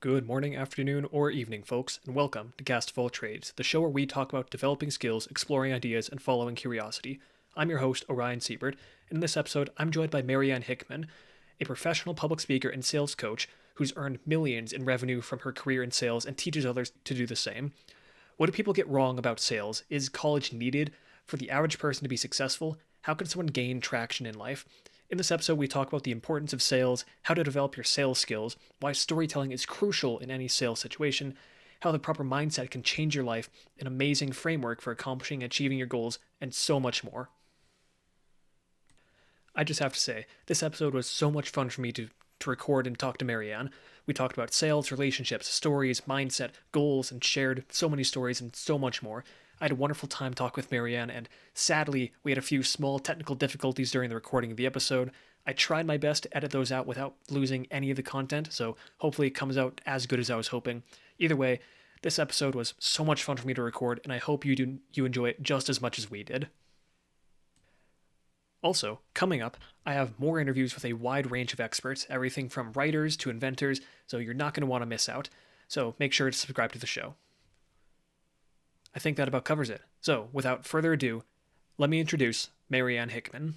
Good morning, afternoon, or evening, folks, and welcome to Cast of All Trades, the show where we talk about developing skills, exploring ideas, and following curiosity. I'm your host, Orion Siebert, and in this episode, I'm joined by Marianne Hickman, a professional public speaker and sales coach who's earned millions in revenue from her career in sales and teaches others to do the same. What do people get wrong about sales? Is college needed for the average person to be successful? How can someone gain traction in life? In this episode, we talk about the importance of sales, how to develop your sales skills, why storytelling is crucial in any sales situation, how the proper mindset can change your life, an amazing framework for accomplishing and achieving your goals, and so much more. I just have to say, this episode was so much fun for me to record and talk to Marianne. We talked about sales, relationships, stories, mindset, goals, and shared so many stories and so much more. I had a wonderful time talking with Marianne, and sadly, we had a few small technical difficulties during the recording of the episode. I tried my best to edit those out without losing any of the content, so hopefully it comes out as good as I was hoping. Either way, this episode was so much fun for me to record, and I hope you enjoy it just as much as we did. Also, coming up, I have more interviews with a wide range of experts, everything from writers to inventors, so you're not going to want to miss out. So make sure to subscribe to the show. I think that about covers it. So, without further ado, let me introduce Marianne Hickman.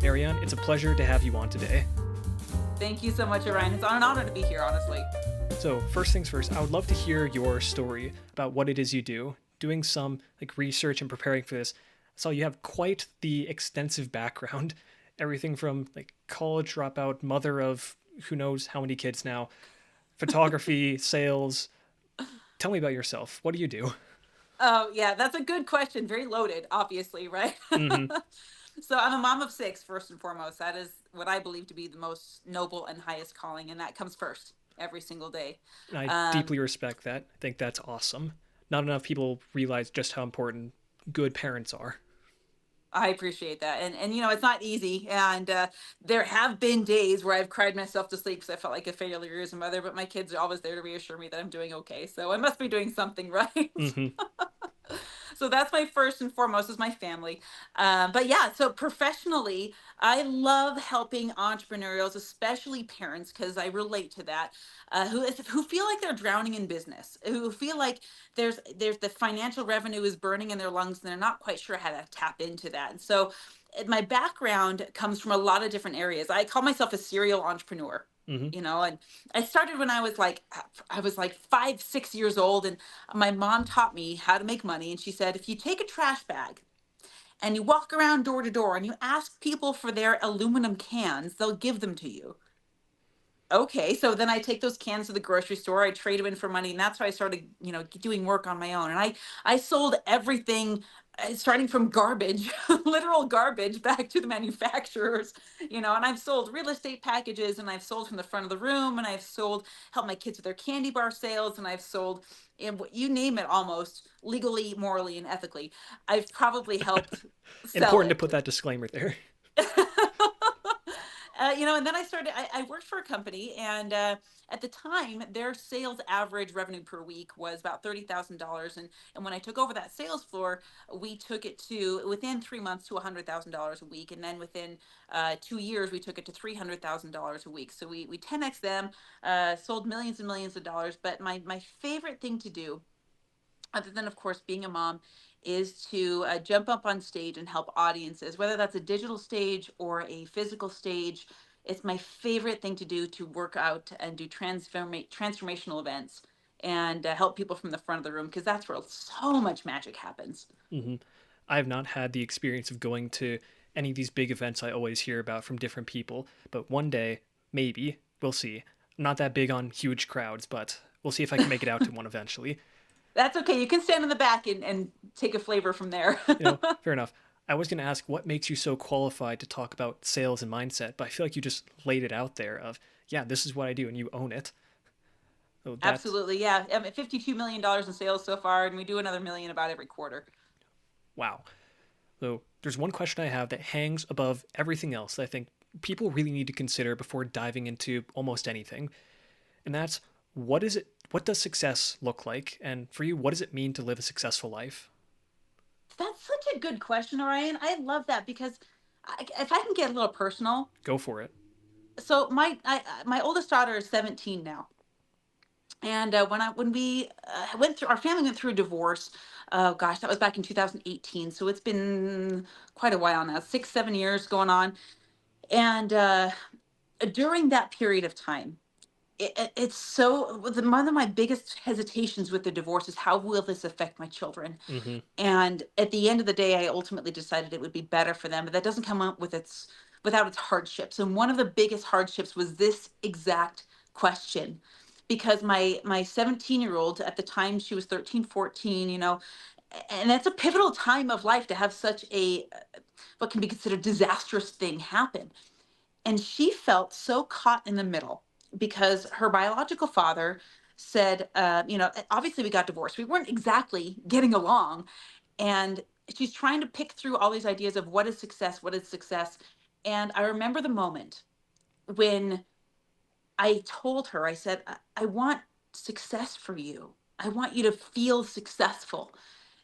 Marianne, it's a pleasure to have you on today. Thank you so much, Orion. It's an honor to be here, honestly. So, first things first, I would love to hear your story about what it is you do. Doing some research and preparing for this, I saw you have quite the extensive background. Everything from college dropout, mother of who knows how many kids now, photography, sales. Tell me about yourself. What do you do? Oh, yeah, that's a good question. Very loaded, obviously, right? Mm-hmm. So I'm a mom of six, first and foremost. That is what I believe to be the most noble and highest calling, and that comes first every single day. I Um, deeply respect that. I think that's awesome. Not enough people realize just how important good parents are. I appreciate that. And it's not easy. And there have been days where I've cried myself to sleep because I felt like a failure as a mother, but my kids are always there to reassure me that I'm doing okay. So I must be doing something right. Mm-hmm. So that's my first and foremost is my family. But yeah, so professionally, I love helping entrepreneurs, especially parents, because I relate to that, who feel like they're drowning in business, who feel like there's the financial revenue is burning in their lungs and they're not quite sure how to tap into that. And so my background comes from a lot of different areas. I call myself a serial entrepreneur. Mm-hmm. And I started when I was like 5, 6 years old, and my mom taught me how to make money. And she said, if you take a trash bag and you walk around door to door and you ask people for their aluminum cans, they'll give them to you. Okay, so then I take those cans to the grocery store, I trade them in for money, and that's how I started, doing work on my own. And I sold everything, starting from garbage, literal garbage, back to the manufacturers, and I've sold real estate packages, and I've sold from the front of the room, and I've sold, helped my kids with their candy bar sales, and I've sold, and you name it, almost legally, morally, and ethically. I've probably helped sell Important to it. put that disclaimer there. And then I worked for a company, and at the time, their sales average revenue per week was about $30,000. And when I took over that sales floor, we took it to, within 3 months, to $100,000 a week. And then within 2 years, we took it to $300,000 a week. So we 10x them, sold millions and millions of dollars. But my favorite thing to do, other than of course being a mom, is to jump up on stage and help audiences, whether that's a digital stage or a physical stage. It's my favorite thing to do, to work out and do transformational events and help people from the front of the room, because that's where so much magic happens. Mm-hmm. I have not had the experience of going to any of these big events I always hear about from different people, but one day, maybe, we'll see. I'm not that big on huge crowds, but we'll see if I can make it out to one eventually. That's okay. You can stand in the back and take a flavor from there. Fair enough. I was going to ask what makes you so qualified to talk about sales and mindset, but I feel like you just laid it out there of, yeah, this is what I do, and you own it. So that's, Absolutely. Yeah. I'm at $52 million in sales so far, and we do another million about every quarter. wow. So there's one question I have that hangs above everything else that I think people really need to consider before diving into almost anything. And that's, what does success look like? And for you, what does it mean to live a successful life? That's such a good question, Orion. I love that because if I can get a little personal, Go for it. so my oldest daughter is 17 now, and when we went through, our family went through a divorce. Oh gosh, that was back in 2018. So it's been quite a while now, 6 7 years going on, and during that period of time, it's so one of my biggest hesitations with the divorce is how will this affect my children. Mm-hmm. And at the end of the day, I ultimately decided it would be better for them, but that doesn't come up with its without its hardships. And one of the biggest hardships was this exact question. Because my 17-year-old, at the time she was 13 14, and that's a pivotal time of life to have such a what can be considered disastrous thing happen. And she felt so caught in the middle because her biological father said, obviously we got divorced. We weren't exactly getting along. And she's trying to pick through all these ideas of what is success, what is success. And I remember the moment when I told her, I said, I want success for you. I want you to feel successful.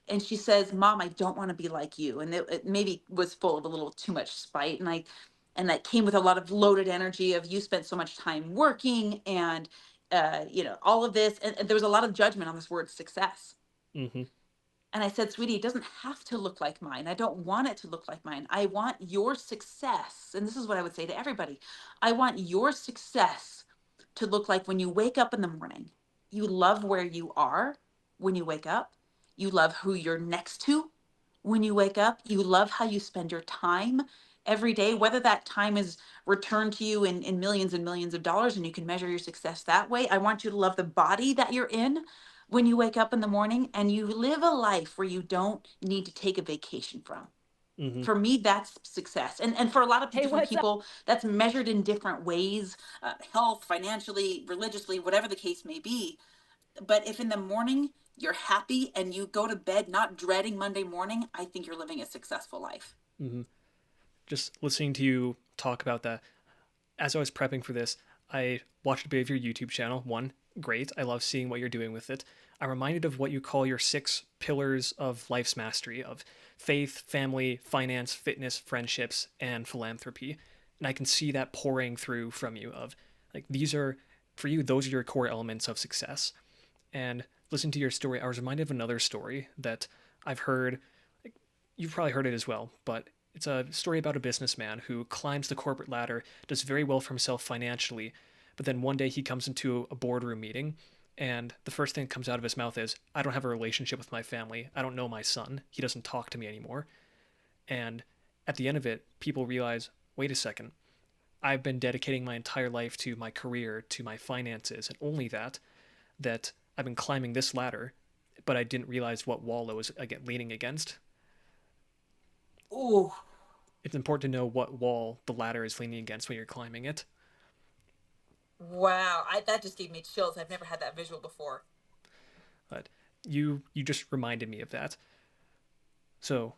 And she says, Mom, I don't want to be like you. And it maybe was full of a little too much spite. And that came with a lot of loaded energy of you spent so much time working and, all of this. And there was a lot of judgment on this word success. Mm-hmm. And I said, sweetie, it doesn't have to look like mine. I don't want it to look like mine. I want your success. And this is what I would say to everybody. I want your success to look like when you wake up in the morning, you love where you are when you wake up. You love who you're next to when you wake up. You love how you spend your time every day, whether that time is returned to you in millions and millions of dollars and you can measure your success that way. I want you to love the body that you're in when you wake up in the morning and you live a life where you don't need to take a vacation from. Mm-hmm. For me, that's success. And for a lot of Hey, different what's up? people, that's measured in different ways, health, financially, religiously, whatever the case may be. But if in the morning you're happy and you go to bed not dreading Monday morning, I think you're living a successful life. Mm-hmm. Just listening to you talk about that, as I was prepping for this, I watched a bit of your YouTube channel. One, great. I love seeing what you're doing with it. I'm reminded of what you call your 6 pillars of life's mastery of faith, family, finance, fitness, friendships, and philanthropy. And I can see that pouring through from you of like these are for you, those are your core elements of success. And listening to your story, I was reminded of another story that I've heard. Like, you've probably heard it as well, but it's a story about a businessman who climbs the corporate ladder, does very well for himself financially, but then one day he comes into a boardroom meeting, and the first thing that comes out of his mouth is, I don't have a relationship with my family. I don't know my son. He doesn't talk to me anymore. And at the end of it, people realize, wait a second, I've been dedicating my entire life to my career, to my finances, and only that I've been climbing this ladder, but I didn't realize what wall I was again leaning against. Ooh, It's important to know what wall the ladder is leaning against when you're climbing it. wow. That just gave me chills. I've never had that visual before. But you just reminded me of that. So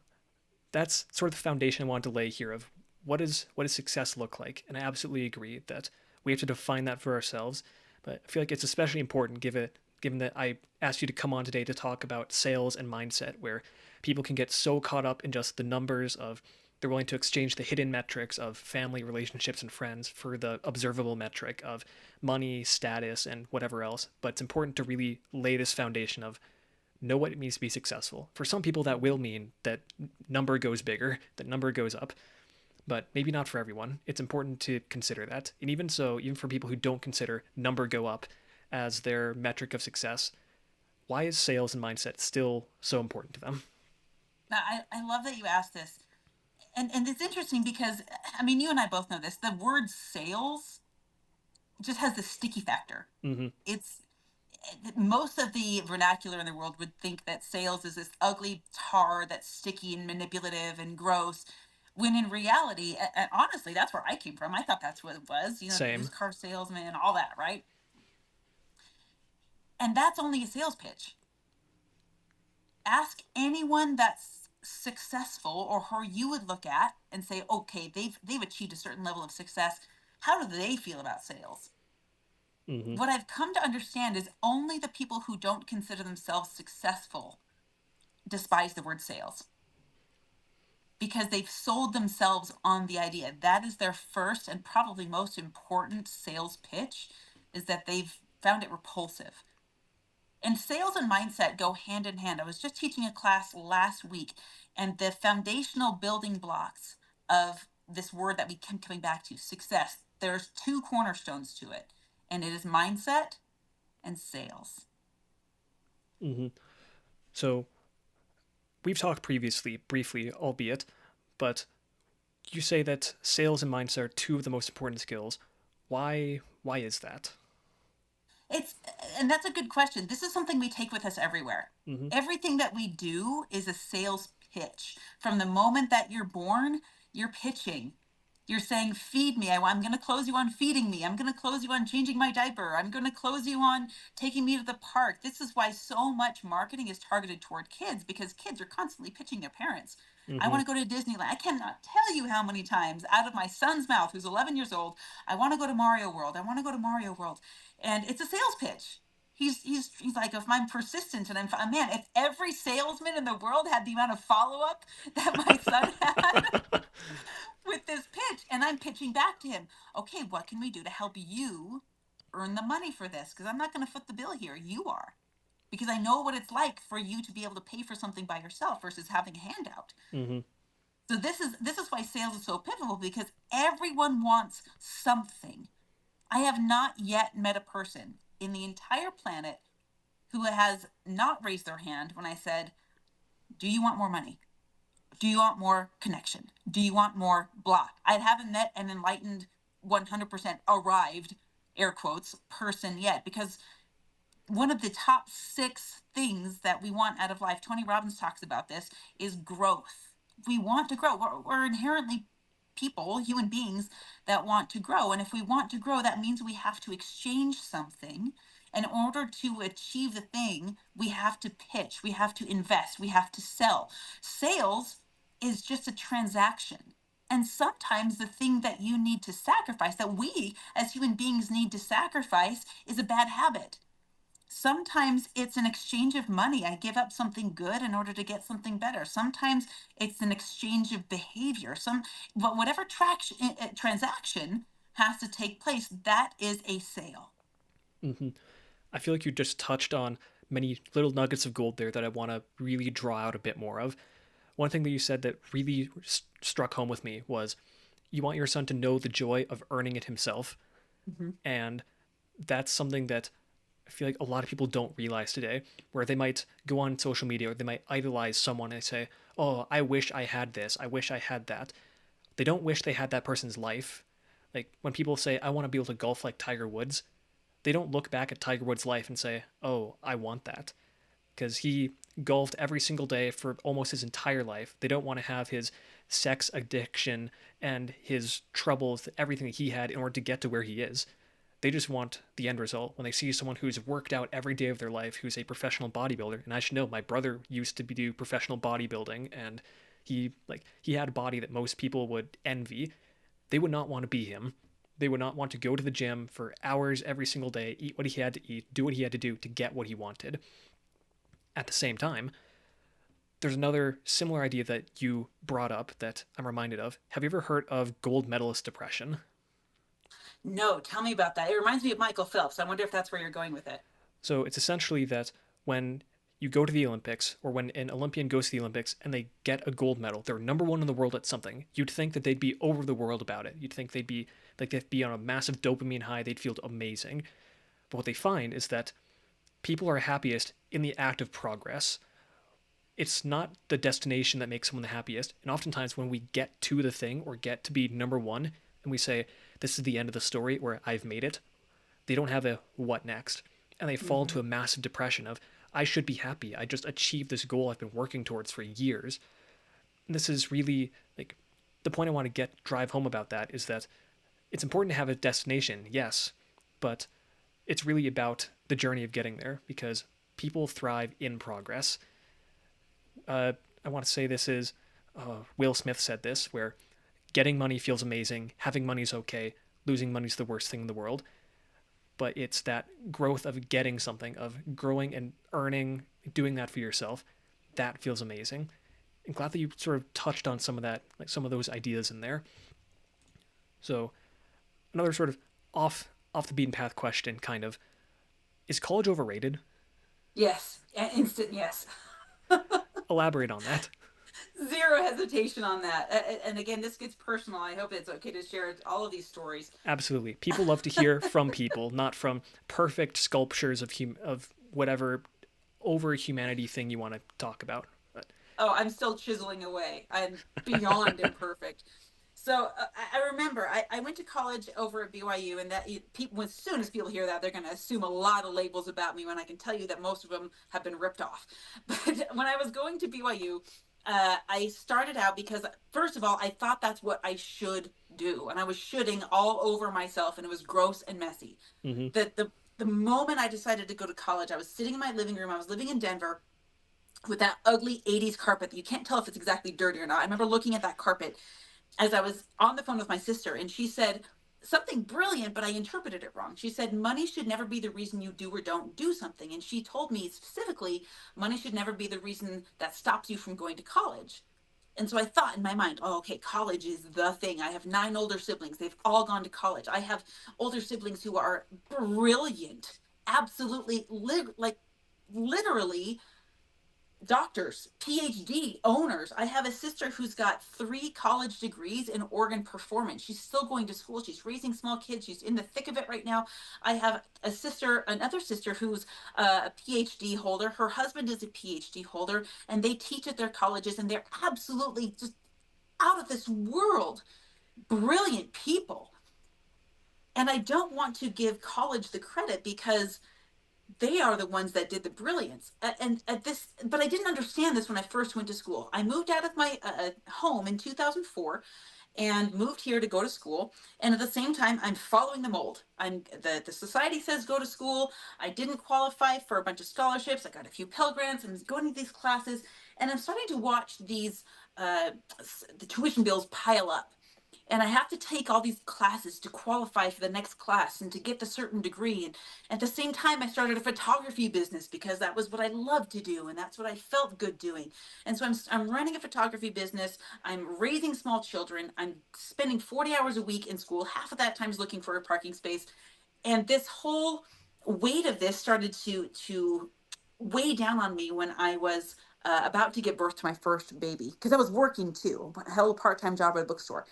that's sort of the foundation I wanted to lay here of what does success look like. And I absolutely agree that we have to define that for ourselves. But I feel like it's especially important given that I asked you to come on today to talk about sales and mindset, where people can get so caught up in just the numbers of they're willing to exchange the hidden metrics of family, relationships, and friends for the observable metric of money, status, and whatever else. But it's important to really lay this foundation of know what it means to be successful. For some people, that will mean that number goes bigger, that number goes up, but maybe not for everyone. It's important to consider that. And even so, even for people who don't consider number go up as their metric of success, why is sales and mindset still so important to them? Now, I love that you asked this. And it's interesting because, I mean, you and I both know this. The word sales just has the sticky factor. Mm-hmm. It's most of the vernacular in the world would think that sales is this ugly tar that's sticky and manipulative and gross. When in reality, and honestly, that's where I came from. I thought that's what it was, Same. used car salesman, all that, right? And that's only a sales pitch. Ask anyone that's successful, or who you would look at and say, okay, they've achieved a certain level of success. How do they feel about sales? Mm-hmm. What I've come to understand is only the people who don't consider themselves successful despise the word sales, because they've sold themselves on the idea. That is their first and probably most important sales pitch, is that they've found it repulsive. And sales and mindset go hand in hand. I was just teaching a class last week, and the foundational building blocks of this word that we keep coming back to, success, there's two cornerstones to it, and it is mindset and sales. Mm-hmm. So we've talked previously, briefly, albeit, but you say that sales and mindset are two of the most important skills. Why is that? It's and that's a good question. This is something we take with us everywhere. Mm-hmm. Everything that we do is a sales pitch. From the moment that you're born, you're pitching. You're saying, feed me. I'm going to close you on feeding me. I'm going to close you on changing my diaper. I'm going to close you on taking me to the park. This is why so much marketing is targeted toward kids, because kids are constantly pitching their parents. I Mm-hmm. want to go to Disneyland. I cannot tell you how many times out of my son's mouth, who's 11 years old, I want to go to Mario World. I want to go to Mario World. And it's a sales pitch. He's like, if I'm persistent and man, if every salesman in the world had the amount of follow-up that my son had with this pitch, and I'm pitching back to him, okay, what can we do to help you earn the money for this? Because I'm not going to foot the bill here. You are. Because I know what it's like for you to be able to pay for something by yourself versus having a handout. Mm-hmm. So this is why sales is so pivotal, because everyone wants something. I have not yet met a person in the entire planet who has not raised their hand when I said, do you want more money? Do you want more connection? Do you want more blah? I haven't met an enlightened, 100% arrived, air quotes, person yet, because one of the top 6 things that we want out of life, Tony Robbins talks about this, is growth. We want to grow. We're inherently people, human beings, that want to grow. And if we want to grow, that means we have to exchange something. And in order to achieve the thing, we have to pitch, we have to invest, we have to sell. Sales is just a transaction. And sometimes the thing that you need to sacrifice, that we as human beings need to sacrifice, is a bad habit. Sometimes it's an exchange of money. I give up something good in order to get something better. Sometimes it's an exchange of behavior. But whatever transaction has to take place, that is a sale. Mm-hmm. I feel like you just touched on many little nuggets of gold there that I want to really draw out a bit more of. One thing that you said that really struck home with me was you want your son to know the joy of earning it himself. Mhm. And that's something that I feel like a lot of people don't realize today, where they might go on social media or they might idolize someone and say, oh, I wish I had this. I wish I had that. They don't wish they had that person's life. Like when people say, I want to be able to golf like Tiger Woods, they don't look back at Tiger Woods' life and say, oh, I want that. Because he golfed every single day for almost his entire life. They don't want to have his sex addiction and his troubles, everything that he had in order to get to where he is. They just want the end result. When they see someone who's worked out every day of their life, who's a professional bodybuilder, and I should know, my brother used to do professional bodybuilding, and he had a body that most people would envy. They would not want to be him. They would not want to go to the gym for hours every single day, eat what he had to eat, do what he had to do to get what he wanted. At the same time, there's another similar idea that you brought up that I'm reminded of. Have you ever heard of gold medalist depression? No, tell me about that. It reminds me of Michael Phelps. I wonder if that's where you're going with it. So it's essentially that when you go to the Olympics, or when an Olympian goes to the Olympics and they get a gold medal, they're number one in the world at something. You'd think that they'd be over the world about it. You'd think they'd be on a massive dopamine high. They'd feel amazing. But what they find is that people are happiest in the act of progress. It's not the destination that makes someone the happiest. And oftentimes, when we get to the thing or get to be number one, and we say, this is the end of the story where I've made it, they don't have a what next. And they fall Mm-hmm. into a massive depression of, I should be happy. I just achieved this goal I've been working towards for years. And this is really like the point I want to drive home about that is that it's important to have a destination, yes, but it's really about the journey of getting there because people thrive in progress. I want to say this is Will Smith said this, where getting money feels amazing, having money is okay, losing money is the worst thing in the world. But it's that growth of getting something, of growing and earning, doing that for yourself, that feels amazing. I'm glad that you sort of touched on some of that, like some of those ideas in there. So another sort of off the beaten path question, kind of, is college overrated? Yes, instant yes. Elaborate on that. Zero hesitation on that. And again, this gets personal. I hope it's okay to share all of these stories. Absolutely, people love to hear from people, not from perfect sculptures of whatever over humanity thing you want to talk about. But, Oh, I'm still chiseling away. I'm beyond imperfect. So I remember I went to college over at BYU, and that people, as soon as people hear that, they're going to assume a lot of labels about me. When I can tell you that most of them have been ripped off. But when I was going to BYU, I started out because first of all, I thought that's what I should do, and I was shoulding all over myself, and it was gross and messy. mm-hmm, The moment I decided to go to college, I was sitting in my living room. I was living in Denver with that ugly 80s carpet that you can't tell if it's exactly dirty or not. I remember looking at that carpet as I was on the phone with my sister, and she said something brilliant, but I interpreted it wrong. She said, money should never be the reason you do or don't do something. And she told me specifically, money should never be the reason that stops you from going to college. And so I thought in my mind, oh, okay, college is the thing. I have 9 older siblings. They've all gone to college. I have older siblings who are brilliant, absolutely, like literally doctors, PhD owners. I have a sister who's got 3 college degrees in organ performance. She's still going to school. She's raising small kids. She's in the thick of it right now. I have another sister who's a PhD holder. Her husband is a PhD holder, and they teach at their colleges, and they're absolutely just out of this world, brilliant people. And I don't want to give college the credit because they are the ones that did the brilliance. And at this, but I didn't understand this when I first went to school. I moved out of my home in 2004 and moved here to go to school, and at the same time I'm following the mold. The society says go to school. I didn't qualify for a bunch of scholarships. I got a few Pell Grants and was going to these classes, and I'm starting to watch these uh, the tuition bills pile up, and I have to take all these classes to qualify for the next class and to get the certain degree. And at the same time, I started a photography business because that was what I loved to do, and that's what I felt good doing. And so I'm running a photography business. I'm raising small children. I'm spending 40 hours a week in school. Half of that time is looking for a parking space. And this whole weight of this started to weigh down on me when I was about to give birth to my first baby, because I was working too. I held a part-time job at a bookstore,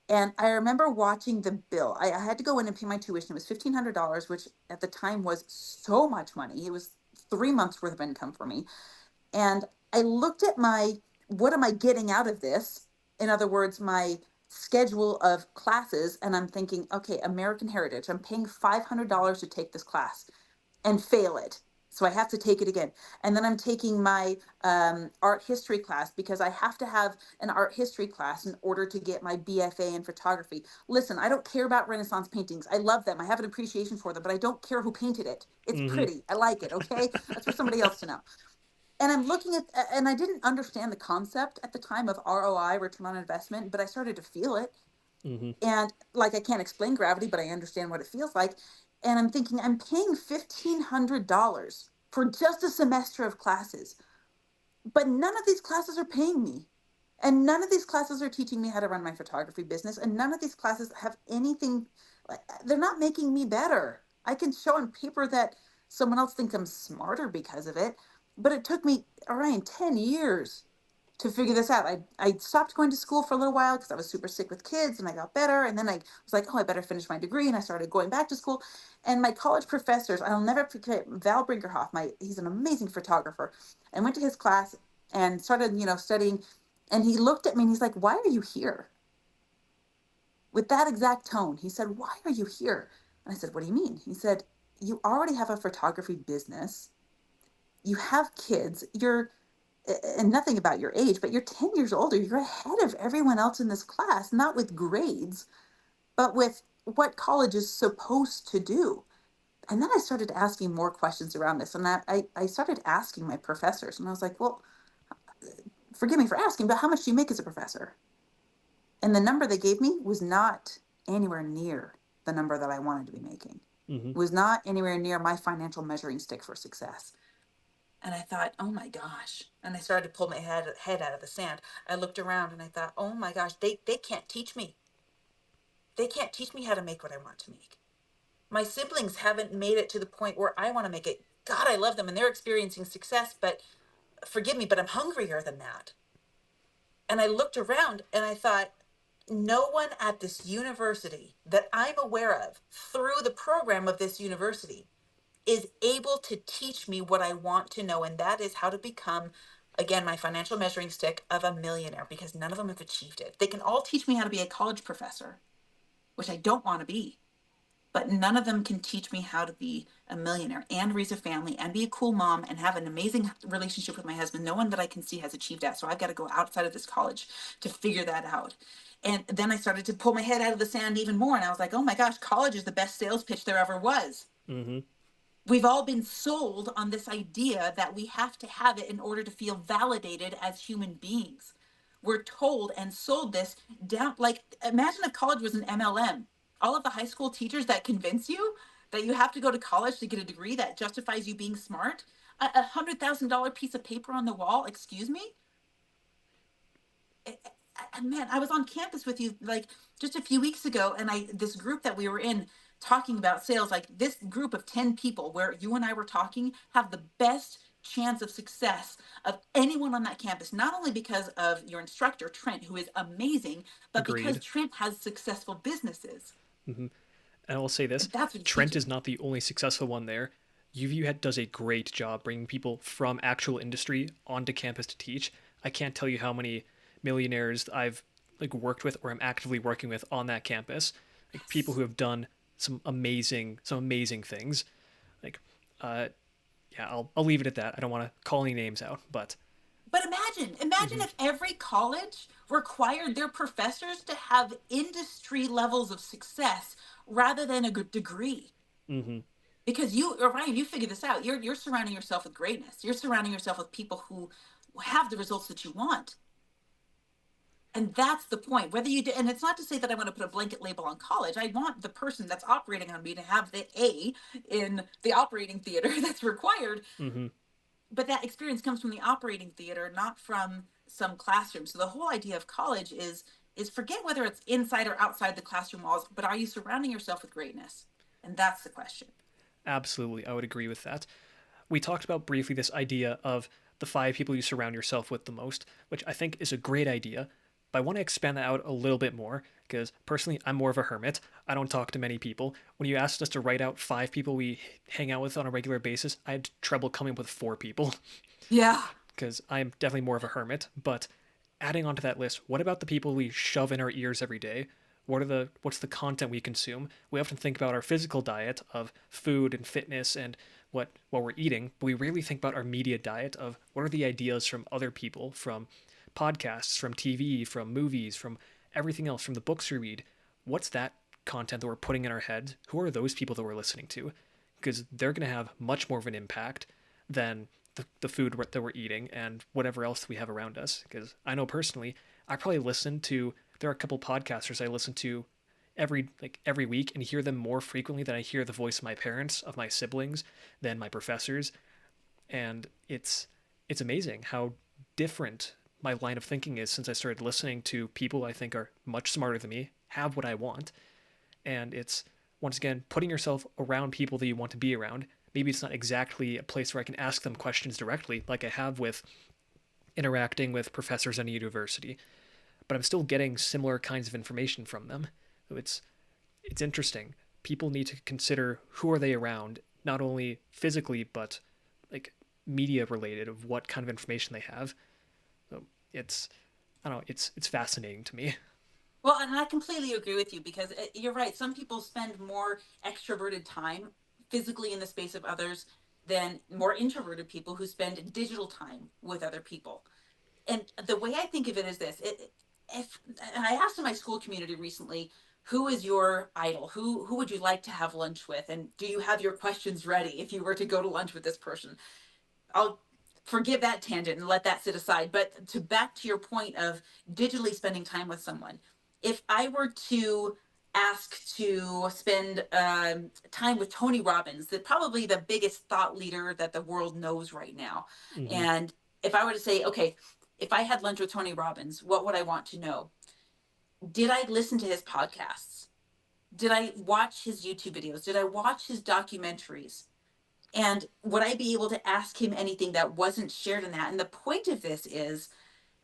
and I remember watching the bill. I had to go in and pay my tuition. It was $1,500, which at the time was so much money. It was 3 months worth of income for me. And I looked at what am I getting out of this? In other words, my schedule of classes. And I'm thinking, okay, American Heritage, I'm paying $500 to take this class and fail it. So I have to take it again. And then I'm taking my art history class because I have to have an art history class in order to get my BFA in photography. Listen, I don't care about Renaissance paintings. I love them. I have an appreciation for them, but I don't care who painted it. It's mm-hmm, pretty. I like it. Okay. That's for somebody else to know. And I'm looking at, and I didn't understand the concept at the time of ROI, return on investment, but I started to feel it. mm-hmm, And like, I can't explain gravity, but I understand what it feels like. And I'm thinking, I'm paying $1,500 for just a semester of classes, but none of these classes are paying me. And none of these classes are teaching me how to run my photography business. And none of these classes have anything, they're not making me better. I can show on paper that someone else thinks I'm smarter because of it. But it took me, Orion, 10 years to figure this out. I stopped going to school for a little while because I was super sick with kids, and I got better. And then I was like, oh, I better finish my degree. And I started going back to school. And my college professors, I'll never forget Val Brinkerhoff, he's an amazing photographer. I went to his class and started, studying. And he looked at me and he's like, why are you here? With that exact tone, he said, why are you here? And I said, what do you mean? He said, you already have a photography business. You have kids. And nothing about your age, but you're 10 years older. You're ahead of everyone else in this class, not with grades, but with what college is supposed to do. And then I started asking more questions around this. And I started asking my professors, and I was like, well, forgive me for asking, but how much do you make as a professor? And the number they gave me was not anywhere near the number that I wanted to be making, Mm-hmm. was not anywhere near my financial measuring stick for success. And I thought, oh my gosh. And I started to pull my head out of the sand. I looked around and I thought, oh my gosh, they can't teach me. They can't teach me how to make what I want to make. My siblings haven't made it to the point where I want to make it. God, I love them and they're experiencing success, but forgive me, but I'm hungrier than that. And I looked around and I thought, no one at this university that I'm aware of through the program of this university is able to teach me what I want to know. And that is how to become, again, my financial measuring stick of a millionaire, because none of them have achieved it. They can all teach me how to be a college professor, which I don't want to be, but none of them can teach me how to be a millionaire and raise a family and be a cool mom and have an amazing relationship with my husband. No one that I can see has achieved that. So I've got to go outside of this college to figure that out. And then I started to pull my head out of the sand even more. And I was like, oh my gosh, college is the best sales pitch there ever was. Mm-hmm. We've all been sold on this idea that we have to have it in order to feel validated as human beings. We're told and sold this down. Like, imagine if college was an MLM. All of the high school teachers that convince you that you have to go to college to get a degree that justifies you being smart, $100,000 piece of paper on the wall, excuse me? Man, I was on campus with you like just a few weeks ago, and this group that we were in talking about sales, like this group of 10 people where you and I were talking, have the best chance of success of anyone on that campus, not only because of your instructor Trent, who is amazing, but because Agreed. Trent has successful businesses. Mm-hmm. And I'll say this: That's what he's Trent is teaching. not the only successful one there. UVU does a great job bringing people from actual industry onto campus to teach. I can't tell you how many millionaires I've like worked with or am actively working with on that campus. Like people Yes. who have done some amazing things. Like, uh, yeah, I'll leave it at that. I don't want to call any names out, but But imagine mm-hmm, if every college required their professors to have industry levels of success rather than a good degree. mm-hmm, Because you, Ryan, you figure this out. You're surrounding yourself with greatness. You're surrounding yourself with people who have the results that you want. And that's the point. Whether you do, and it's not to say that I want to put a blanket label on college. I want the person that's operating on me to have the A in the operating theater that's required, mm-hmm. but that experience comes from the operating theater, not from some classroom. So the whole idea of college is forget whether it's inside or outside the classroom walls, but are you surrounding yourself with greatness? And that's the question. Absolutely, I would agree with that. We talked about briefly this idea of the 5 people you surround yourself with the most, which I think is a great idea. But I want to expand that out a little bit more because personally, I'm more of a hermit. I don't talk to many people. When you asked us to write out 5 people we hang out with on a regular basis, I had trouble coming up with 4 people Yeah. because I'm definitely more of a hermit. But adding onto that list, what about the people we shove in our ears every day? What's the content we consume? We often think about our physical diet of food and fitness and what we're eating, but we rarely think about our media diet of what are the ideas from other people, from podcasts, from TV, from movies, from everything else, from the books we read. What's that content that we're putting in our heads? Who are those people that we're listening to? Because they're going to have much more of an impact than the food that we're eating and whatever else we have around us. Because I know personally, I probably listen to, there are a couple podcasters I listen to every week and hear them more frequently than I hear the voice of my parents, of my siblings, than my professors. And it's amazing how different my line of thinking is since I started listening to people I think are much smarter than me, have what I want. And it's once again putting yourself around people that you want to be around. Maybe it's not exactly a place where I can ask them questions directly, like I have with interacting with professors in a university, but I'm still getting similar kinds of information from them. So it's interesting. People need to consider who are they around, not only physically but like media related of what kind of information they have. So it's I don't know, it's fascinating to me. Well, and I completely agree with you because you're right. Some people spend more extroverted time physically in the space of others than more introverted people who spend digital time with other people. And the way I think of it is this: if and I asked in my school community recently, who is your idol? Who would you like to have lunch with? And do you have your questions ready if you were to go to lunch with this person? I'll forgive that tangent and let that sit aside. But to back to your point of digitally spending time with someone, if I were to ask to spend time with Tony Robbins, the probably the biggest thought leader that the world knows right now, Mm-hmm. and if I were to say, okay, if I had lunch with Tony Robbins, what would I want to know? Did I listen to his podcasts? Did I watch his YouTube videos? Did I watch his documentaries? And would I be able to ask him anything that wasn't shared in that? And the point of this is,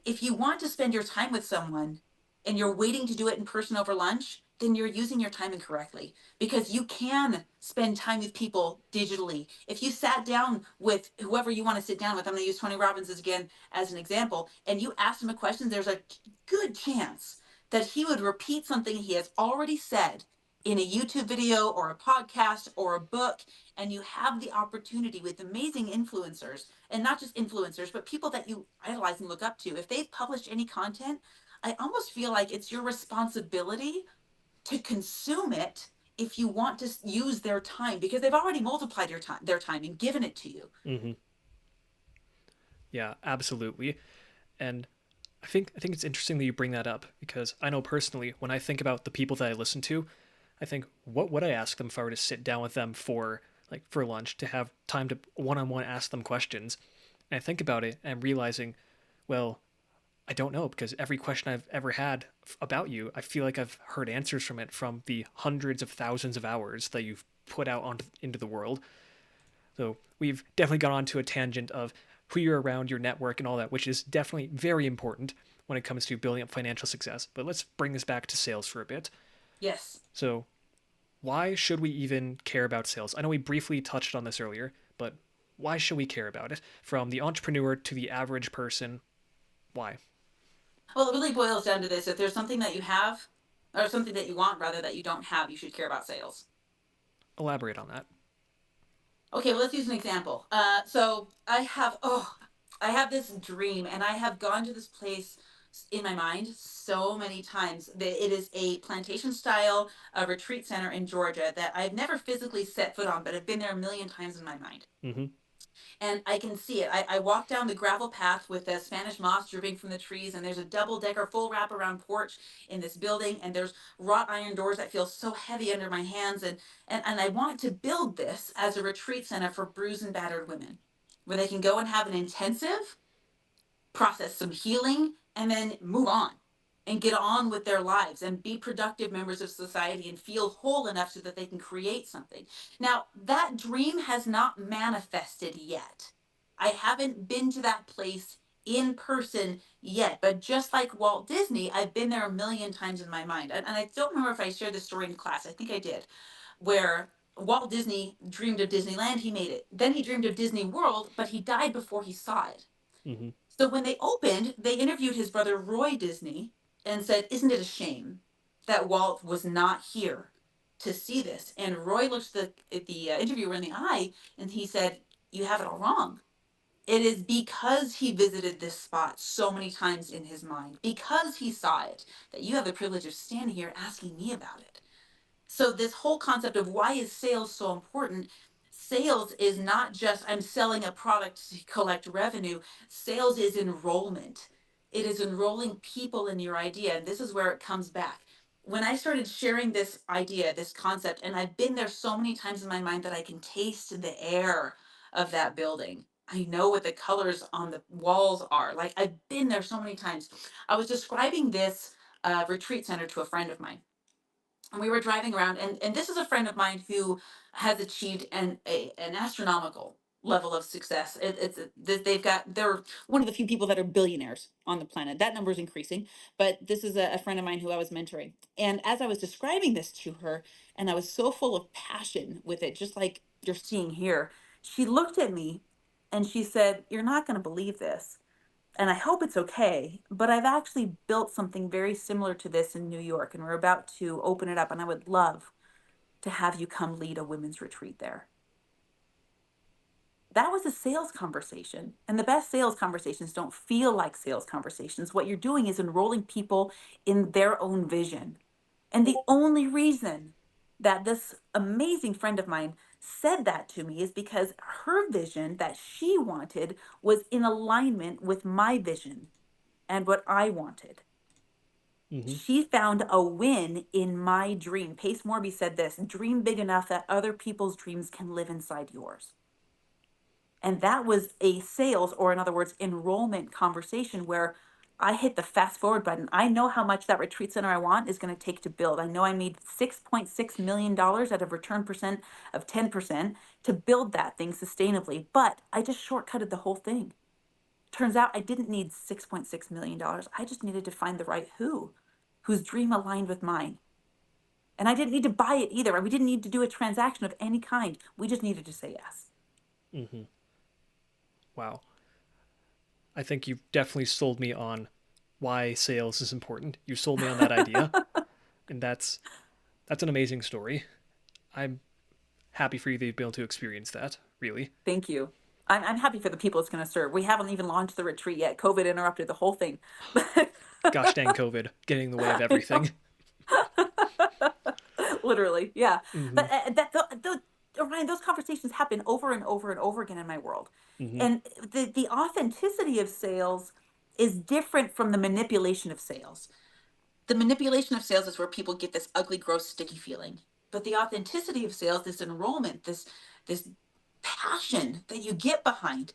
if you want to spend your time with someone and you're waiting to do it in person over lunch, then you're using your time incorrectly, because you can spend time with people digitally. If you sat down with whoever you want to sit down with, I'm going to use Tony Robbins as again as an example, and you asked him a question, there's a good chance that he would repeat something he has already said in a YouTube video or a podcast or a book. And you have the opportunity with amazing influencers, and not just influencers, but people that you idolize and look up to. If they've published any content, I almost feel like it's your responsibility to consume it if you want to use their time, because they've already multiplied their time and given it to you. Mm-hmm. Yeah, absolutely. And I think it's interesting that you bring that up because I know personally when I think about the people that I listen to, I think what would I ask them if I were to sit down with them for for lunch to have time to one-on-one ask them questions. And I think about it and I'm realizing, well, I don't know because every question I've ever had about you, I feel like I've heard answers from it from the hundreds of thousands of hours that you've put out into the world. So we've definitely gone on to a tangent of who you're around, your network, and all that, which is definitely very important when it comes to building up financial success. But let's bring this back to sales for a bit. Yes. So, why should we even care about sales? I know we briefly touched on this earlier, but why should we care about it? From the entrepreneur to the average person, why? Well, it really boils down to this: if there's something that you have, or something that you want rather that you don't have, you should care about sales. Elaborate on that. Okay, well, let's use an example. So I have this dream, and I have gone to this place in my mind so many times. That it is a plantation style retreat center in Georgia that I've never physically set foot on, but I've been there a million times in my mind. Mm-hmm. And I can see it. I walk down the gravel path with the Spanish moss dripping from the trees, and there's a double decker full wraparound porch in this building, and there's wrought iron doors that feel so heavy under my hands. And I want to build this as a retreat center for bruised and battered women, where they can go and have an intensive, process some healing, and then move on and get on with their lives and be productive members of society and feel whole enough so that they can create something. Now, that dream has not manifested yet. I haven't been to that place in person yet, but just like Walt Disney, I've been there a million times in my mind. And I don't remember if I shared this story in class. I think I did, where Walt Disney dreamed of Disneyland, he made it. Then he dreamed of Disney World, but he died before he saw it. Mm-hmm. So when they opened, they interviewed his brother Roy Disney and said, "Isn't it a shame that Walt was not here to see this?" And Roy looked the interviewer in the eye and he said, "You have it all wrong. It is because he visited this spot so many times in his mind, because he saw it, that you have the privilege of standing here asking me about it." So this whole concept of why is sales so important? Sales is not just I'm selling a product to collect revenue. Sales is enrollment. It is enrolling people in your idea. And this is where it comes back. When I started sharing this idea, this concept, and I've been there so many times in my mind that I can taste the air of that building. I know what the colors on the walls are. Like, I've been there so many times. I was describing this retreat center to a friend of mine, and we were driving around, and this is a friend of mine who has achieved an astronomical level of success. They're one of the few people that are billionaires on the planet. That number is increasing, but this is a friend of mine who I was mentoring. And as I was describing this to her, and I was so full of passion with it, just like you're seeing here, she looked at me and she said, "You're not going to believe this, and I hope it's okay, but I've actually built something very similar to this in New York, and we're about to open it up, and I would love to have you come lead a women's retreat there." That was a sales conversation. And the best sales conversations don't feel like sales conversations. What you're doing is enrolling people in their own vision. And the only reason that this amazing friend of mine said that to me is because her vision that she wanted was in alignment with my vision and what I wanted. Mm-hmm. She found a win in my dream. Pace Morby said this: dream big enough that other people's dreams can live inside yours. And that was a sales, or in other words, enrollment conversation where I hit the fast forward button. I know how much that retreat center I want is going to take to build. I know I need $6.6 million at a return percent of 10% to build that thing sustainably. But I just shortcutted the whole thing. Turns out I didn't need $6.6 million. I just needed to find the right whose dream aligned with mine. And I didn't need to buy it either. We didn't need to do a transaction of any kind. We just needed to say yes. Mm-hmm. Wow. I think you've definitely sold me on why sales is important. You sold me on that idea, and that's an amazing story. I'm happy for you to be able to experience that, really. Thank you. I'm happy for the people it's going to serve. We haven't even launched the retreat yet. COVID interrupted the whole thing. Gosh dang COVID, getting in the way of I know. everything. Literally, yeah. Mm-hmm. But Ryan, those conversations happen over and over and over again in my world. Mm-hmm. And the authenticity of sales is different from the manipulation of sales. The manipulation of sales is where people get this ugly, gross, sticky feeling. But the authenticity of sales, this enrollment, this passion that you get behind.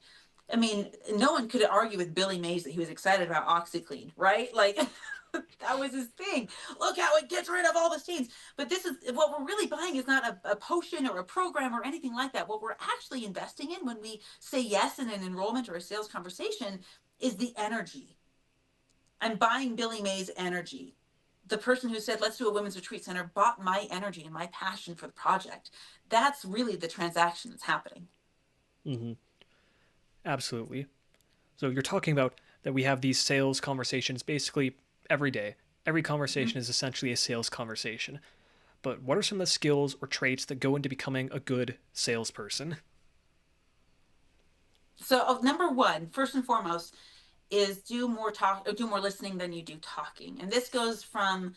I mean, no one could argue with Billy Mays that he was excited about OxyClean, right? Like that was his thing. Look how it gets rid of all the stains. But this is what we're really buying is not a potion or a program or anything like that. What we're actually investing in when we say yes in an enrollment or a sales conversation is the energy. I'm buying Billy Mays energy. The person who said, let's do a women's retreat center, bought my energy and my passion for the project. That's really the transaction that's happening. Mm-hmm. Absolutely. So you're talking about that we have these sales conversations basically every day. Every Mhm. conversation is essentially a sales conversation. But what are some of the skills or traits that go into becoming a good salesperson? So, number one, first and foremost, is do more talk or do more listening than you do talking. And this goes from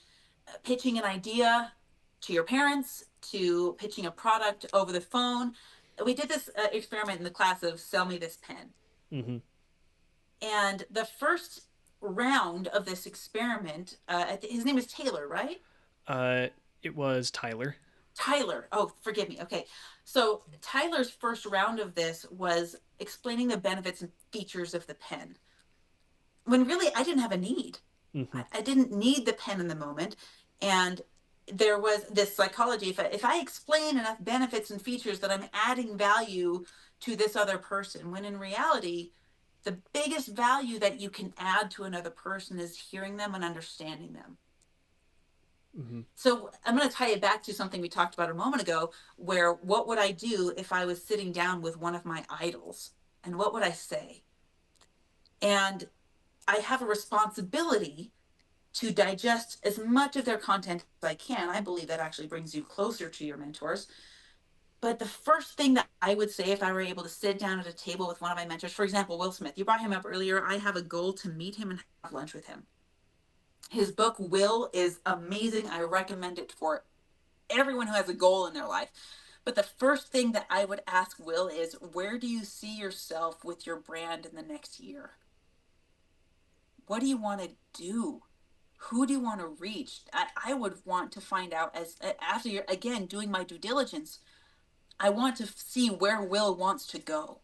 pitching an idea to your parents to pitching a product over the phone. We did this experiment in the class of Sell Me This Pen. Mm-hmm. And the first round of this experiment, his name is Taylor, right? Uh, it was Tyler. Tyler. Oh, forgive me. Okay. So Tyler's first round of this was explaining the benefits and features of the pen. When really I didn't have a need. Mm-hmm. I didn't need the pen in the moment. And there was this psychology. If I explain enough benefits and features that I'm adding value to this other person, when in reality, the biggest value that you can add to another person is hearing them and understanding them. Mm-hmm. So I'm going to tie it back to something we talked about a moment ago, where what would I do if I was sitting down with one of my idols? And what would I say? And I have a responsibility to digest as much of their content as I can. I believe that actually brings you closer to your mentors. But the first thing that I would say if I were able to sit down at a table with one of my mentors, for example, Will Smith, you brought him up earlier. I have a goal to meet him and have lunch with him. His book, Will, is amazing. I recommend it for everyone who has a goal in their life. But the first thing that I would ask Will is, where do you see yourself with your brand in the next year? What do you want to do? Who do you want to reach? I would want to find out as after you're again doing my due diligence. I want to see where Will wants to go.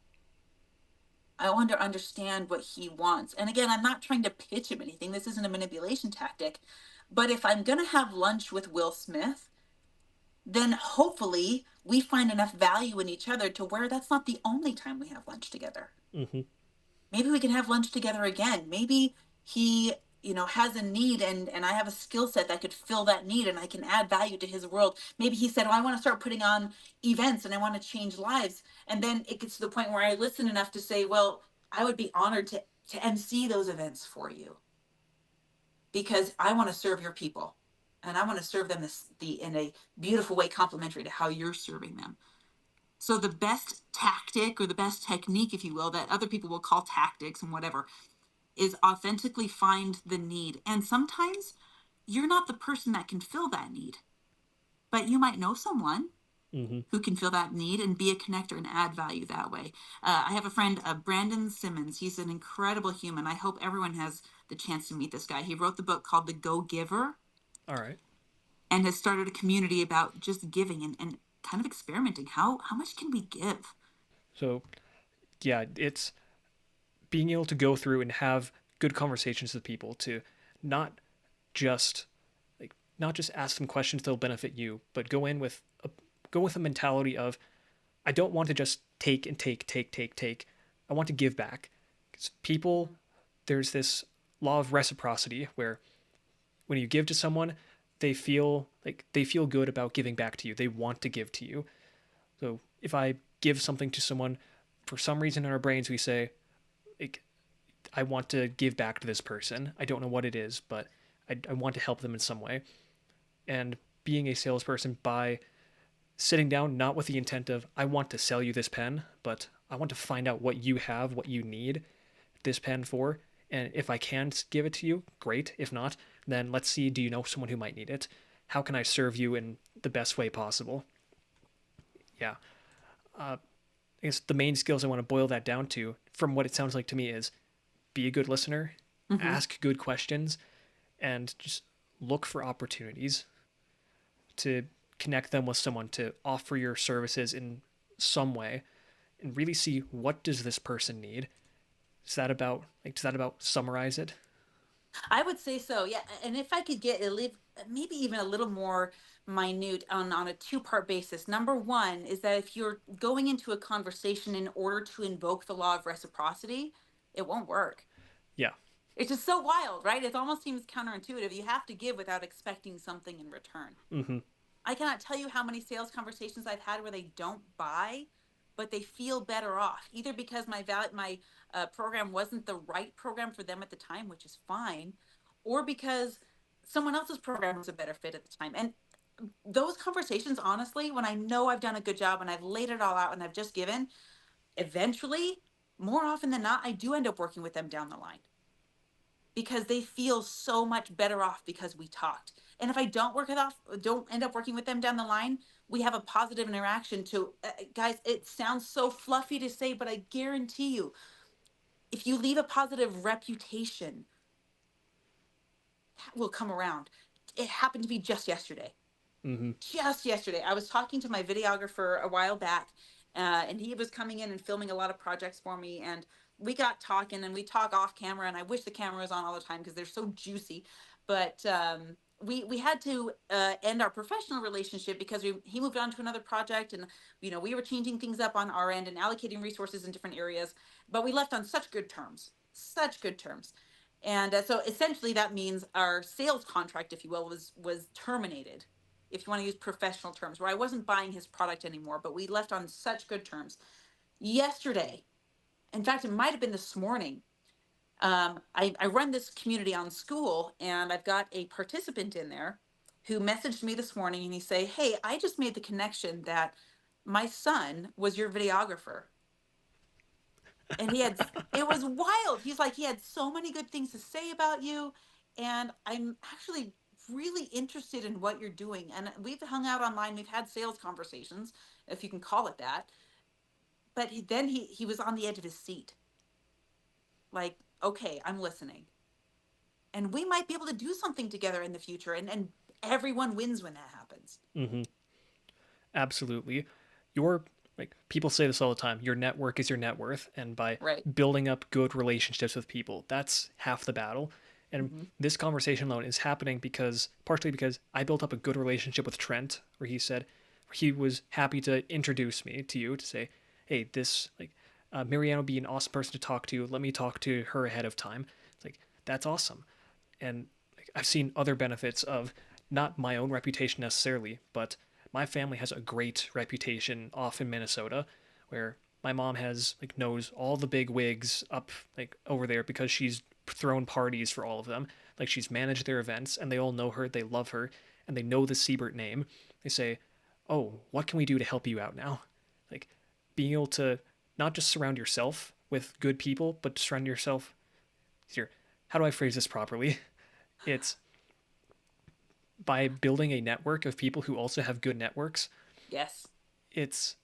I want to understand what he wants. And again, I'm not trying to pitch him anything. This isn't a manipulation tactic. But if I'm going to have lunch with Will Smith, then hopefully we find enough value in each other to where that's not the only time we have lunch together. Mm-hmm. Maybe we can have lunch together again. Maybe he, has a need and I have a skill set that could fill that need and I can add value to his world. Maybe he said, "Oh, I want to start putting on events and I want to change lives." And then it gets to the point where I listen enough to say, "Well, I would be honored to MC those events for you because I want to serve your people." And I want to serve them in a beautiful way, complementary to how you're serving them. So the best tactic or the best technique, if you will, that other people will call tactics and whatever, is authentically find the need. And sometimes you're not the person that can fill that need, but you might know someone. Mm-hmm. who can fill that need and be a connector and add value that way. I have a friend, Brandon Simmons. He's an incredible human. I hope everyone has the chance to meet this guy. He wrote the book called The Go Giver All right. and has started a community about just giving and kind of experimenting. How much can we give? So yeah, it's being able to go through and have good conversations with people to not just not just ask them questions that'll benefit you, but go with a mentality of I don't want to just take and take. I want to give back. Because people, Mhm. there's this law of reciprocity where when you give to someone, they feel good about giving back to you. They want to give to you. So if I give something to someone, for some reason in our brains we say, like, I want to give back to this person. I don't know what it is, but I want to help them in some way. And being a salesperson by sitting down not with the intent of I want to sell you this pen, but I want to find out what you have, what you need this pen for, and if I can give it to you, great. If not, then let's see, do you know someone who might need it? How can I serve you in the best way possible? Yeah. I guess the main skills I want to boil that down to, from what it sounds like to me, is be a good listener, Mhm. ask good questions, and just look for opportunities to connect them with someone to offer your services in some way and really see what does this person need. Does that about summarize it? I would say so. Yeah, and if I could get a live maybe even a little more minute on a two-part basis. Number one is that if you're going into a conversation in order to invoke the law of reciprocity, it won't work. Yeah. It's just so wild, right? It almost seems counterintuitive. You have to give without expecting something in return. Mm-hmm. I cannot tell you how many sales conversations I've had where they don't buy, but they feel better off, either because my program wasn't the right program for them at the time, which is fine, or because someone else's program was a better fit at the time. And those conversations, honestly, when I know I've done a good job and I've laid it all out and I've just given, eventually, more often than not, I do end up working with them down the line because they feel so much better off because we talked. And if I don't end up working with them down the line, we have a positive interaction to guys, it sounds so fluffy to say, but I guarantee you, if you leave a positive reputation, that will come around. It happened to me just yesterday. Mm-hmm. Just yesterday I was talking to my videographer a while back, and he was coming in and filming a lot of projects for me, and we got talking and we talk off camera, and I wish the camera was on all the time because they're so juicy, but we had to end our professional relationship because he moved on to another project, and we were changing things up on our end and allocating resources in different areas, but we left on such good terms. And so essentially that means our sales contract, if you will, was terminated, if you want to use professional terms, where I wasn't buying his product anymore, but we left on such good terms. Yesterday, in fact, it might have been this morning, I run this community on school, and I've got a participant in there who messaged me this morning and he say, "Hey, I just made the connection that my son was your videographer." And it was wild. He's like, he had so many good things to say about you. And I'm actually really interested in what you're doing. And we've hung out online, we've had sales conversations, if you can call it that. But then he was on the edge of his seat. Like, okay, I'm listening. And we might be able to do something together in the future. And everyone wins when that happens. Mm-hmm. Absolutely. Your people say this all the time. Your network is your net worth, and by Right. building up good relationships with people, that's half the battle. And Mm-hmm. this conversation alone is happening because partially because I built up a good relationship with Trent, where he was happy to introduce me to you to say, hey, this Marianne would be an awesome person to talk to. Let me talk to her ahead of time. It's like that's awesome, and I've seen other benefits of not my own reputation necessarily, but my family has a great reputation off in Minnesota, where my mom knows all the big wigs up over there because she's thrown parties for all of them. Like she's managed their events, and they all know her, they love her, and they know the Siebert name. They say, "Oh, what can we do to help you out now?" Like being able to not just surround yourself with good people, but surround yourself here. How do I phrase this properly? It's by building a network of people who also have good networks, Yes. it's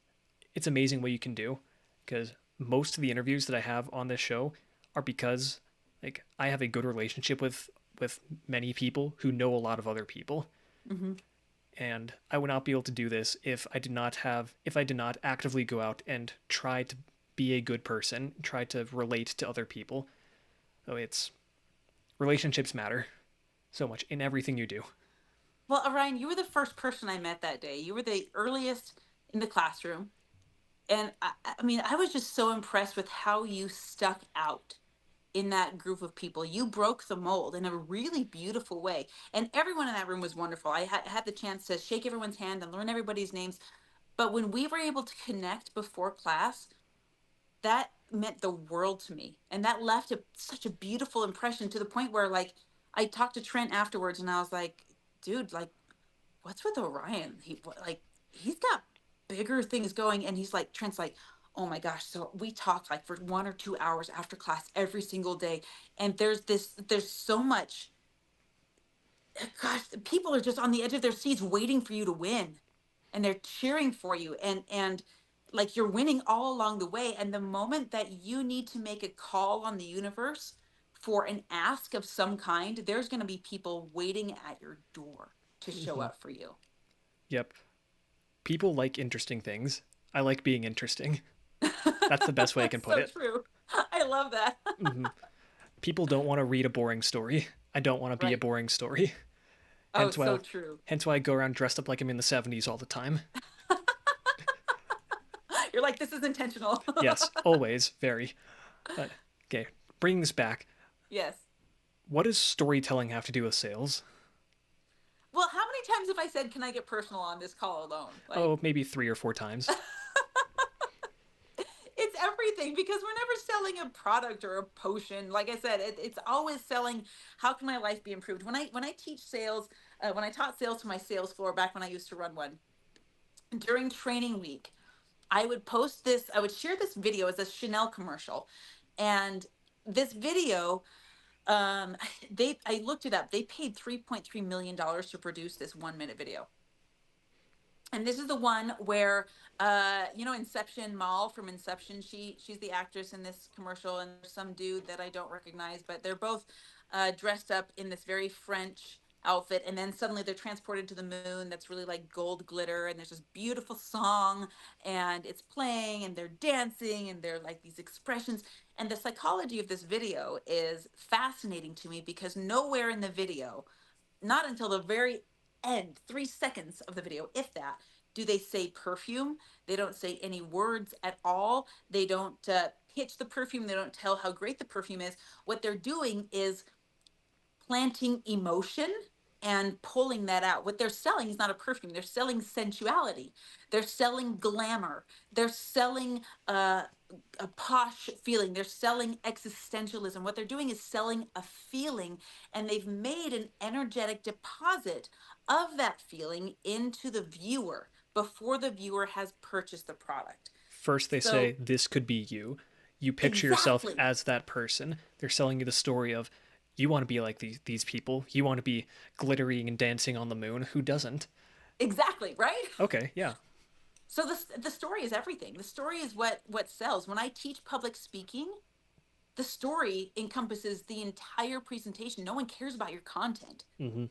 it's amazing what you can do, because most of the interviews that I have on this show are because like I have a good relationship with many people who know a lot of other people, Hmm. and I would not be able to do this if I did not actively go out and try to be a good person, try to relate to other people. So it's relationships matter so much in everything you do. Well, Orion, you were the first person I met that day. You were the earliest in the classroom. And I mean, I was just so impressed with how you stuck out in that group of people. You broke the mold in a really beautiful way. And everyone in that room was wonderful. I had the chance to shake everyone's hand and learn everybody's names. But when we were able to connect before class, that meant the world to me. And that left such a beautiful impression to the point where, like, I talked to Trent afterwards and I was like, dude, like, what's with Orion? He's got bigger things going. And he's like, Trent's like, oh my gosh. So we talk like for 1 or 2 hours after class every single day. And there's so much, gosh, people are just on the edge of their seats waiting for you to win. And they're cheering for you. And like you're winning all along the way. And the moment that you need to make a call on the universe for an ask of some kind, there's going to be people waiting at your door to show Mm-hmm. up for you. Yep. People like interesting things. I like being interesting. That's the best way I can That's put so it. true. I love that. Mm-hmm. People don't want to read a boring story. I don't want to be a Right. boring story. Oh, Hence why so true. hence why I go around dressed up like I'm in the 70s all the time. You're like, this is intentional. Yes, always, very. But okay, bringing this back, Yes. what does storytelling have to do with sales? Well, how many times have I said, can I get personal on this call alone? Oh, Like, maybe 3 or 4 times. it's everything because we're never selling a product or a potion. Like I said, it's always selling, how can my life be improved? When I teach sales, when I taught sales to my sales floor back when I used to run one, during training week, I would share this video as a Chanel commercial. And this video, I looked it up. They paid $3.3 million to produce this 1 minute video. And this is the one where Inception, Mall from Inception, she's the actress in this commercial, and there's some dude that I don't recognize, but they're both dressed up in this very French outfit, and then suddenly they're transported to the moon that's really like gold glitter, and there's this beautiful song, and it's playing, and they're dancing, and they're like these expressions. And the psychology of this video is fascinating to me because nowhere in the video, not until the very end, 3 seconds of the video, if that, do they say perfume. They don't say any words at all. They don't pitch the perfume. They don't tell how great the perfume is. What they're doing is planting emotion and pulling that out. What they're selling is not a perfume. They're selling sensuality. They're selling glamour. They're selling a posh feeling. They're selling existentialism. What they're doing is selling a feeling, and they've made an energetic deposit of that feeling into the viewer before the viewer has purchased the product. First, they say, So, this could be you. You picture yourself exactly, as that person. They're selling you the story of, you want to be like these people. You want to be glittering and dancing on the moon. Who doesn't? exactly, right? Okay, yeah. So the story is everything. The story is what sells. When I teach public speaking, the story encompasses the entire presentation. No one cares about your content. Mm-hmm.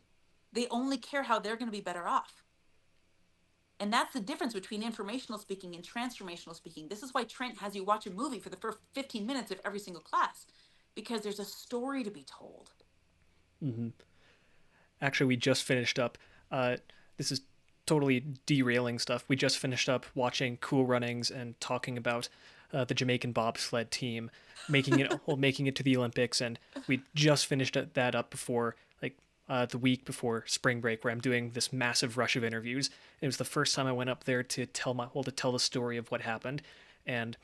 They only care how they're going to be better off. And that's the difference between informational speaking and transformational speaking. This is why Trent has you watch a movie for the first 15 minutes of every single class, because there's a story to be told. Mm-hmm. Actually, we just finished up. Uh, this is totally derailing stuff. We just finished up watching Cool Runnings and talking about the Jamaican bobsled team making it to the Olympics, and we just finished that up before the week before spring break, where I'm doing this massive rush of interviews. It was the first time I went up there to tell the story of what happened, and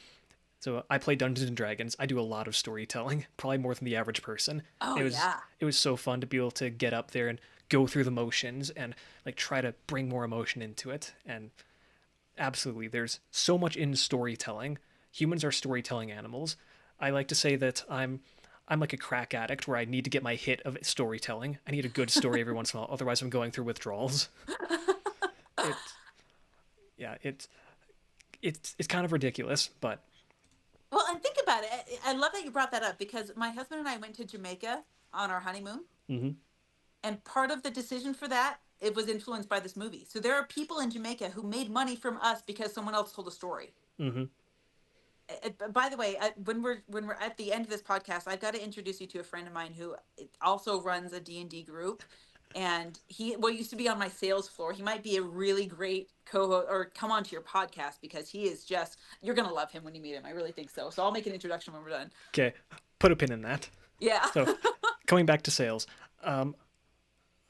so I play Dungeons and Dragons. I do a lot of storytelling, probably more than the average person. Oh, It was yeah. it was so fun to be able to get up there and go through the motions and like try to bring more emotion into it. And absolutely, there's so much in storytelling. Humans are storytelling animals. I like to say that I'm like a crack addict where I need to get my hit of storytelling. I need a good story every once in a while, otherwise I'm going through withdrawals. It yeah, it it's kind of ridiculous, but Well, and think about it. I love that you brought that up because my husband and I went to Jamaica on our honeymoon, mm-hmm, and part of the decision for that it was influenced by this movie. So there are people in Jamaica who made money from us because someone else told a story. mm-hmm. By the way, when we're at the end of this podcast, I've got to introduce you to a friend of mine who also runs a D&D group, and he used to be on my sales floor. He might be a really great co-host or come onto your podcast because he is just you're gonna love him when you meet him. I really think so. So I'll make an introduction when we're done. Okay, put a pin in that. Yeah. So coming back to sales, um,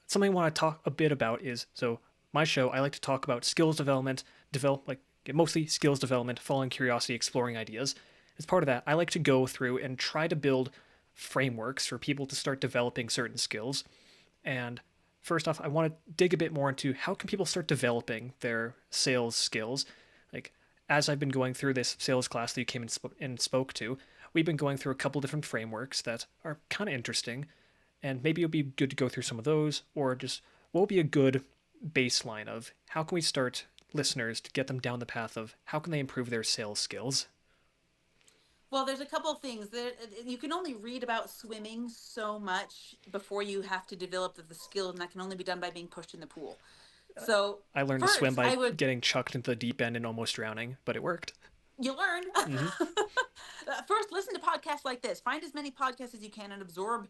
something I want to talk a bit about is so my show. I like to talk about skills development, develop like mostly skills development, following curiosity, exploring ideas. As part of that, I like to go through and try to build frameworks for people to start developing certain skills. And first off, I want to dig a bit more into how can people start developing their sales skills. Like as I've been going through this sales class that you came and spoke to, we've been going through a couple different frameworks that are kind of interesting, and maybe it'll be good to go through some of those, or just what will be a good baseline of how can we start listeners to get them down the path of how can they improve their sales skills. Well, there's a couple of things that you can only read about swimming so much before you have to develop the skill, and that can only be done by being pushed in the pool. So I learned to swim first, by I would getting chucked into the deep end and almost drowning, but it worked. you learn. Mm-hmm. First, listen to podcasts like this. Find as many podcasts as you can and absorb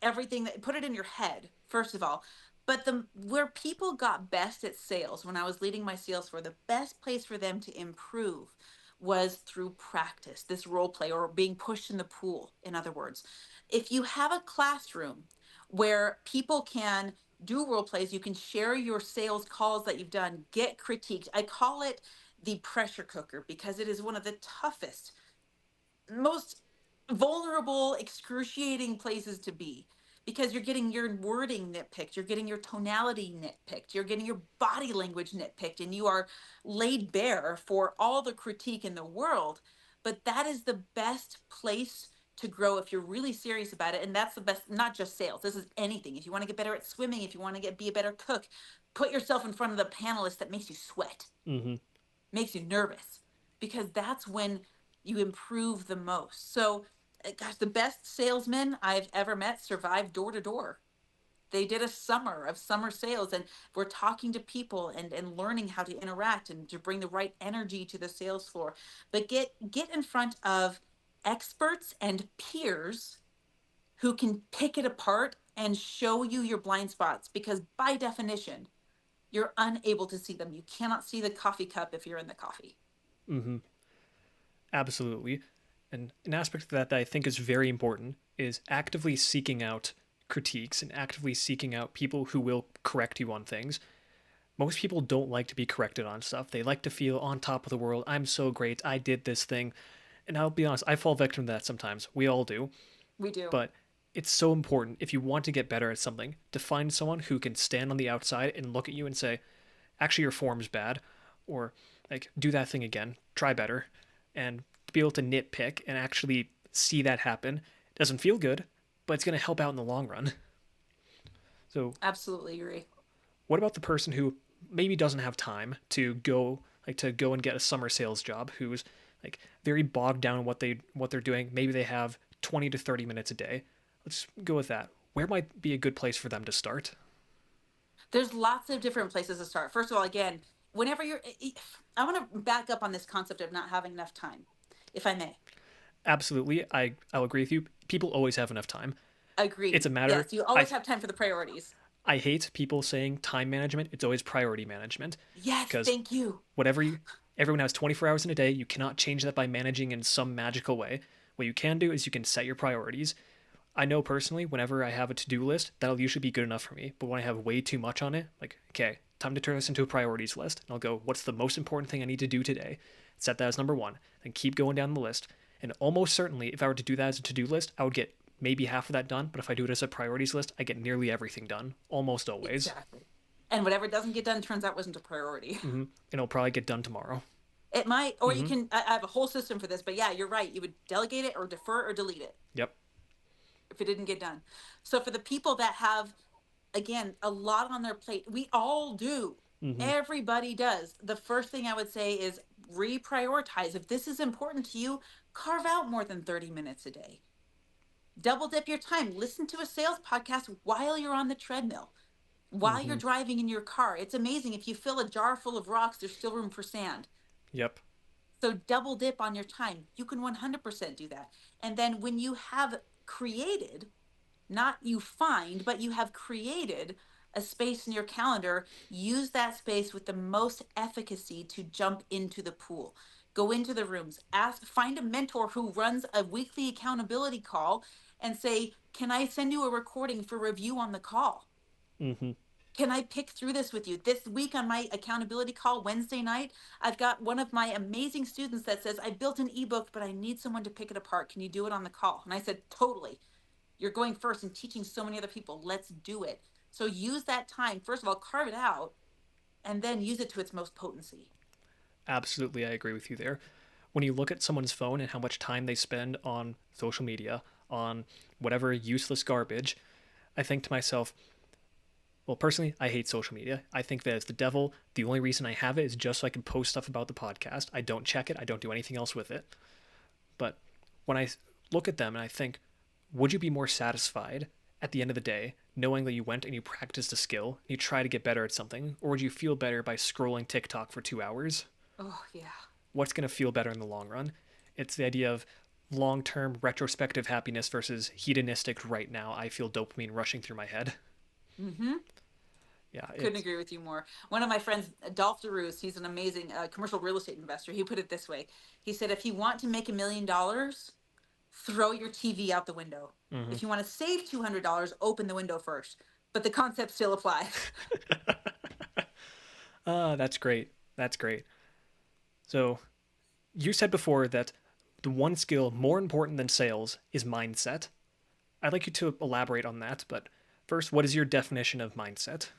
everything that put it in your head first of all. But the where people got best at sales when I was leading my sales for the best place for them to improve was through practice, this role play or being pushed in the pool. In other words, if you have a classroom where people can do role plays, you can share your sales calls that you've done, get critiqued. I call it the pressure cooker because it is one of the toughest, most vulnerable, excruciating places to be because you're getting your wording nitpicked, you're getting your tonality nitpicked, you're getting your body language nitpicked, and you are laid bare for all the critique in the world. But that is the best place to grow if you're really serious about it. And that's the best, not just sales. This is anything. If you want to get better at swimming, if you want to be a better cook, put yourself in front of the panelist that makes you sweat, Mm-hmm. makes you nervous, because that's when you improve the most. So, gosh, the best salesmen I've ever met survived door to door. They did a summer of summer sales and we're talking to people and learning how to interact and to bring the right energy to the sales floor. But get in front of experts and peers who can pick it apart and show you your blind spots because by definition, you're unable to see them. You cannot see the coffee cup if you're in the coffee. Mm-hmm. Absolutely. And an aspect of that I think is very important is actively seeking out critiques and actively seeking out people who will correct you on things. Most people don't like to be corrected on stuff. They like to feel on top of the world. I'm so great. I did this thing. And I'll be honest, I fall victim to that sometimes. We all do. We do. But it's so important if you want to get better at something to find someone who can stand on the outside and look at you and say, actually, your form's bad. Or, like, do that thing again. Try better. And to be able to nitpick and actually see that happen doesn't feel good, but it's going to help out in the long run. So, Absolutely agree. what about the person who maybe doesn't have time to go and get a summer sales job, who's like very bogged down in what they're doing? Maybe they have 20 to 30 minutes a day. Let's go with that. Where might be a good place for them to start? There's lots of different places to start. First of all, again, whenever I want to back up on this concept of not having enough time, if I may. Absolutely, I'll agree with you. People always have enough time. It's Agreed. a matter. Yes, you always have time for the priorities. I hate people saying time management. It's always priority management, Yes, because thank you. whatever you, everyone has 24 hours in a day. You cannot change that by managing in some magical way. What you can do is you can set your priorities. I know personally, whenever I have a to do list, that'll usually be good enough for me. But when I have way too much on it, like, okay, time to turn this into a priorities list. And I'll go, what's the most important thing I need to do today? Set that as number one. Then keep going down the list. And almost certainly, if I were to do that as a to do list, I would get maybe half of that done. But if I do it as a priorities list, I get nearly everything done, almost always. Exactly. And whatever doesn't get done turns out wasn't a priority. Mm-hmm. And it'll probably get done tomorrow. It might, or you Mm-hmm. can, I have a whole system for this, but yeah, you're right. You would delegate it or defer or delete it Yep. if it didn't get done. So for the people that have, again, a lot on their plate, we all do. Mm-hmm. Everybody does. The first thing I would say is reprioritize. If this is important to you, carve out more than 30 minutes a day. Double dip your time. Listen to a sales podcast while you're on the treadmill, while you're Mm-hmm. driving in your car. It's amazing. If you fill a jar full of rocks, there's still room for sand. Yep. So double dip on your time. You can 100% do that. And then when you have created, not you find, but you have created a space in your calendar, use that space with the most efficacy to jump into the pool. Go into the rooms, ask, find a mentor who runs a weekly accountability call and say, can I send you a recording for review on the call? Mm-hmm. Can I pick through this with you? This week on my accountability call Wednesday night, I've got one of my amazing students that says, I built an ebook, but I need someone to pick it apart. Can you do it on the call? And I said, totally. You're going first and teaching so many other people. Let's do it. So use that time. First of all, carve it out and then use it to its most potency. Absolutely, I agree with you there. When you look at someone's phone and how much time they spend on social media, on whatever useless garbage, I think to myself, well, personally, I hate social media. I think that it's the devil. The only reason I have it is just so I can post stuff about the podcast. I don't check it, I don't do anything else with it. But when I look at them and I think, would you be more satisfied at the end of the day knowing that you went and you practiced a skill and you try to get better at something? Or would you feel better by scrolling TikTok for 2 hours? Oh, yeah. What's going to feel better in the long run? It's the idea of long term retrospective happiness versus hedonistic right now. I feel dopamine rushing through my head. Mm-hmm. Yeah, Couldn't it's agree with you more. One of my friends, Dolph DeRoos, he's an amazing commercial real estate investor. He put it this way. He said, if you want to make $1 million, throw your TV out the window. mm-hmm. If you want to save $200, open the window first. But the concept still applies. That's great. That's great. So you said before that the one skill more important than sales is mindset. I'd like you to elaborate on that, but first, what is your definition of mindset?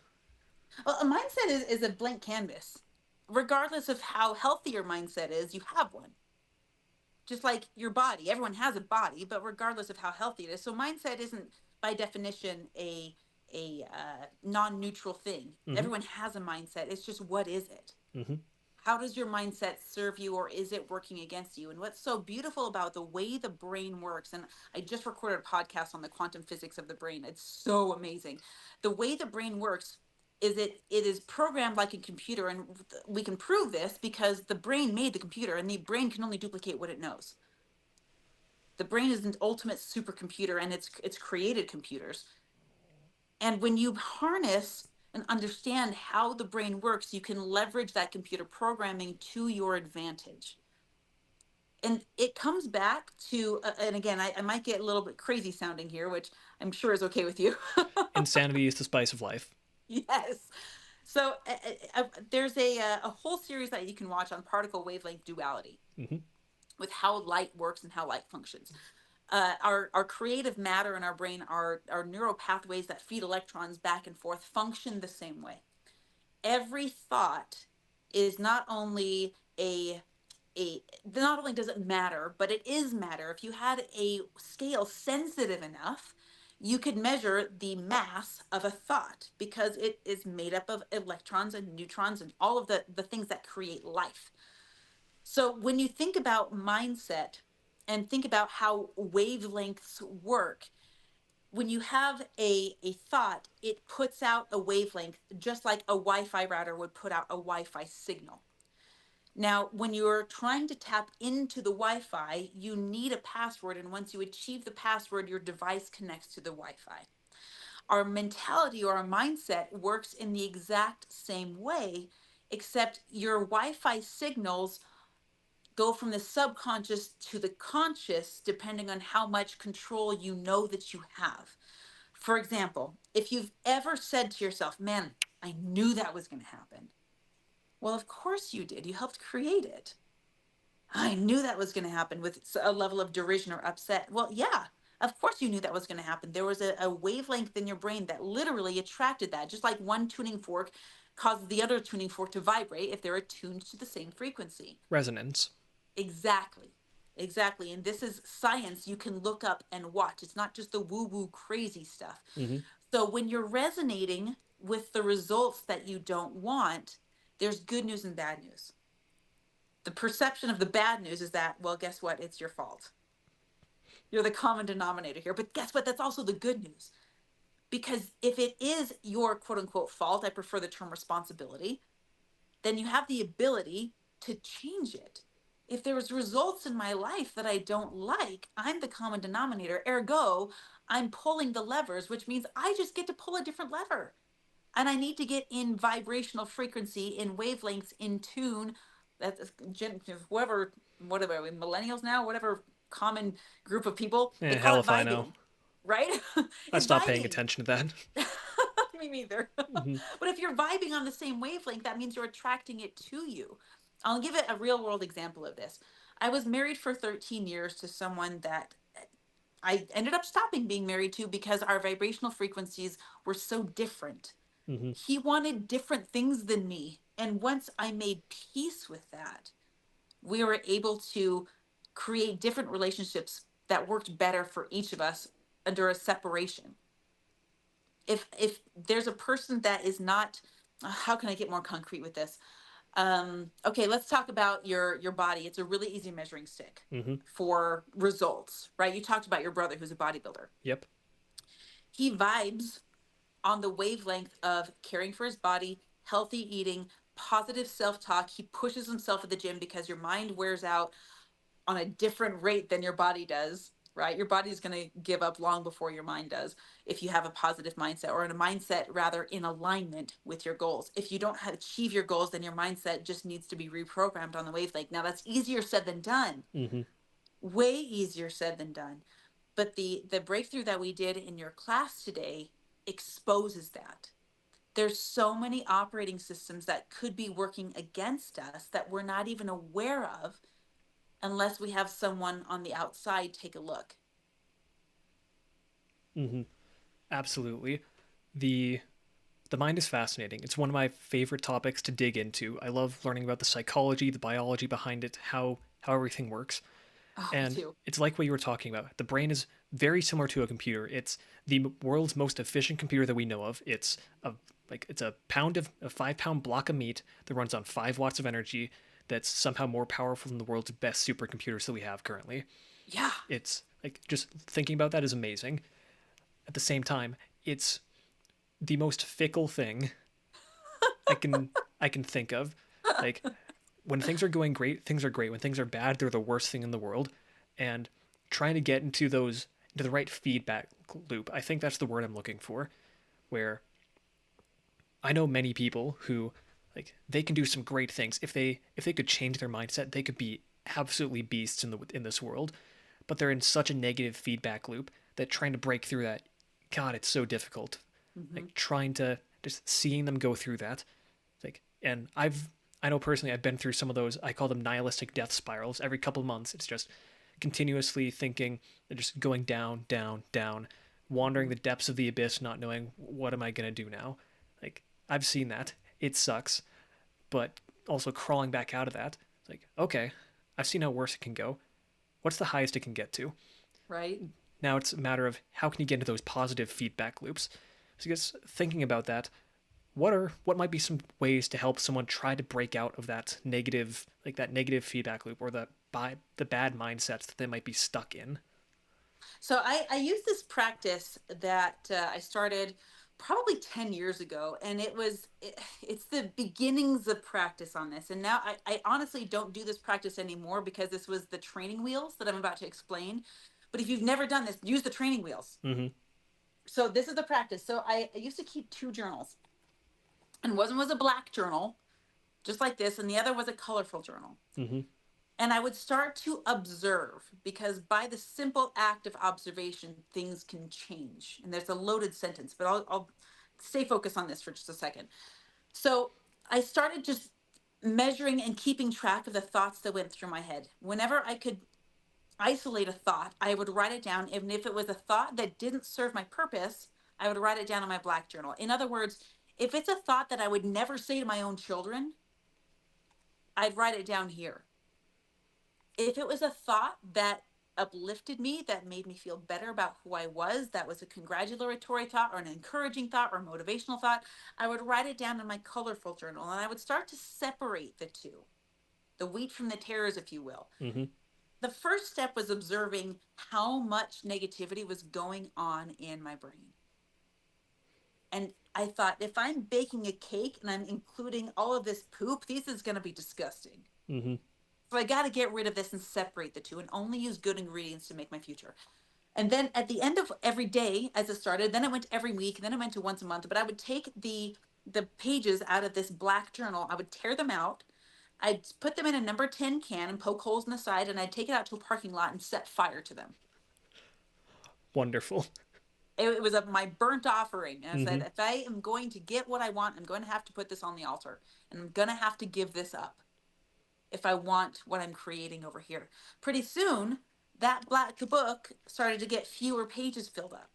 Well, a mindset is a blank canvas. Regardless of how healthy your mindset is, you have one. Just like your body, everyone has a body, but regardless of how healthy it is. So mindset isn't by definition a non-neutral thing. Mm-hmm. Everyone has a mindset. It's just, what is it? Mm-hmm. How does your mindset serve you, or is it working against you? And what's so beautiful about the way the brain works, and I just recorded a podcast on the quantum physics of the brain. It's so amazing. The way the brain works is it is programmed like a computer, and we can prove this because the brain made the computer, and the brain can only duplicate what it knows. The brain is an ultimate supercomputer, and it's created computers. And when you harness and understand how the brain works, you can leverage that computer programming to your advantage. And it comes back to, and again, I might get a little bit crazy sounding here, which I'm sure is okay with you. Insanity is the spice of life. Yes. So there's a whole series that you can watch on particle wavelength duality Mm-hmm. with how light works and how light functions. Our creative matter in our brain, our neural pathways that feed electrons back and forth function the same way. Every thought is not only a not only does it matter, but it is matter. If you had a scale sensitive enough, you could measure the mass of a thought because it is made up of electrons and neutrons and all of the things that create life. So when you think about mindset and think about how wavelengths work, when you have a thought, it puts out a wavelength just like a Wi-Fi router would put out a Wi-Fi signal. Now, when you're trying to tap into the Wi-Fi, you need a password, and once you achieve the password, your device connects to the Wi-Fi. Our mentality or our mindset works in the exact same way, except your Wi-Fi signals go from the subconscious to the conscious depending on how much control you know that you have. For example, if you've ever said to yourself, man, I knew that was going to happen. Well, of course you did. You helped create it. I knew that was going to happen with a level of derision or upset. Well, yeah, of course you knew that was going to happen. There was a wavelength in your brain that literally attracted that, just like one tuning fork causes the other tuning fork to vibrate if they're attuned to the same frequency. Resonance. Exactly. Exactly. And this is science you can look up and watch. It's not just the woo woo crazy stuff. Mm-hmm. So when you're resonating with the results that you don't want, there's good news and bad news. The perception of the bad news is that, well, guess what? It's your fault. You're the common denominator here. But guess what? That's also the good news. Because if it is your quote unquote fault, I prefer the term responsibility, then you have the ability to change it. If there's results in my life that I don't like, I'm the common denominator. Ergo, I'm pulling the levers, which means I just get to pull a different lever. And I need to get in vibrational frequency, in wavelengths, in tune. That's whoever, whatever, millennials now, whatever common group of people, they call Hell it if I know. vibing, right? I It's stopped paying vibing. attention to that. Me neither. Hmm. But if you're vibing on the same wavelength, that means you're attracting it to you. I'll give it a real world example of this. I was married for 13 years to someone that I ended up stopping being married to because our vibrational frequencies were so different. Hmm. He wanted different things than me. And once I made peace with that, we were able to create different relationships that worked better for each of us under a separation. If there's a person that is not, how can I get more concrete with this? Okay, let's talk about your body. It's a really easy measuring stick Hmm. for results, right? You talked about your brother who's a bodybuilder. Yep. He vibes on the wavelength of caring for his body, healthy eating, positive self-talk. He pushes himself at the gym because your mind wears out on a different rate than your body does, right? Your body's going to give up long before your mind does if you have a positive mindset, or in a mindset rather in alignment with your goals. If you don't achieve your goals, then your mindset just needs to be reprogrammed on the wavelength. Now that's easier said than done, Hmm. way easier said than done. But the breakthrough that we did in your class today exposes that. There's so many operating systems that could be working against us that we're not even aware of unless we have someone on the outside take a look. Hmm. Absolutely. The the mind is fascinating. It's one of my favorite topics to dig into. I love learning about the psychology, the biology behind it, how everything works. Oh, me And too. it's like what you were talking about. The brain is very similar to a computer. It's the world's most efficient computer that we know of. It's a pound of a 5 pound block of meat that runs on 5 watts of energy. That's somehow more powerful than the world's best supercomputers that we have currently. Yeah. It's like just thinking about that is amazing. At the same time, it's the most fickle thing I can I can think of. Like when things are going great, things are great. When things are bad, they're the worst thing in the world. And trying to get into the right feedback loop. I think that's the word I'm looking for. Where I know many people who like they can do some great things if they could change their mindset, they could be absolutely beasts in this world. But they're in such a negative feedback loop that trying to break through that, God, it's so difficult. Hmm. Like trying to just seeing them go through that. Like, and I know personally I've been through some of those. I call them nihilistic death spirals. Every couple of months, it's just continuously thinking, just going down, down, down, wandering Hmm. the depths of the abyss, not knowing what am I gonna do now. Like I've seen that. It sucks, but also crawling back out of that. It's like okay, I've seen how worse it can go. What's the highest it can get to? Right. Now it's a matter of how can you get into those positive feedback loops. So I guess thinking about that, what might be some ways to help someone try to break out of that negative feedback loop or the bad mindsets that they might be stuck in. So I use this practice that I started probably 10 years ago, and it's the beginnings of practice on this. And now I honestly don't do this practice anymore because this was the training wheels that I'm about to explain. But if you've never done this, use the training wheels. Mm-hmm. So this is the practice. So I used to keep two journals, and one was a black journal, just like this, and the other was a colorful journal. Mm-hmm. And I would start to observe because by the simple act of observation, things can change. And there's a loaded sentence, but I'll stay focused on this for just a second. So I started just measuring and keeping track of the thoughts that went through my head. Whenever I could isolate a thought, I would write it down. Even if it was a thought that didn't serve my purpose, I would write it down in my black journal. In other words, if it's a thought that I would never say to my own children, I'd write it down here. If it was a thought that uplifted me, that made me feel better about who I was, that was a congratulatory thought or an encouraging thought or motivational thought, I would write it down in my colorful journal and I would start to separate the two. the wheat from the tares, if you will. Mm-hmm. The first step was observing how much negativity was going on in my brain. And I thought, if I'm baking a cake and I'm including all of this poop, this is going to be disgusting. Mm-hmm. So I got to get rid of this and separate the two and only use good ingredients to make my future. And then at the end of every day, as it started, then I went to every week, then I went to once a month. But I would take the pages out of this black journal, I would tear them out, I'd put them in a number 10 can and poke holes in the side, and I'd take it out to a parking lot and set fire to them. Wonderful. It was my burnt offering. And I Mm-hmm. said, if I am going to get what I want, I'm going to have to put this on the altar, and I'm going to have to give this up if I want what I'm creating over here. Pretty soon, that black book started to get fewer pages filled up.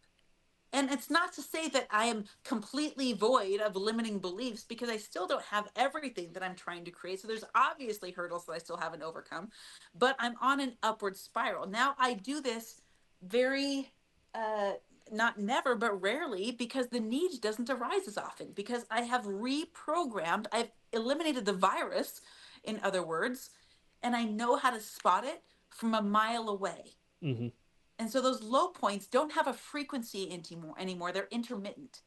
And it's not to say that I am completely void of limiting beliefs, because I still don't have everything that I'm trying to create. So there's obviously hurdles that I still haven't overcome, but I'm on an upward spiral. Now I do this very, uh, not never, but rarely, because the need doesn't arise as often, because I have reprogrammed, I've eliminated the virus, in other words, and I know how to spot it from a mile away. Mm-hmm. And so those low points don't have a frequency anymore. They're intermittent,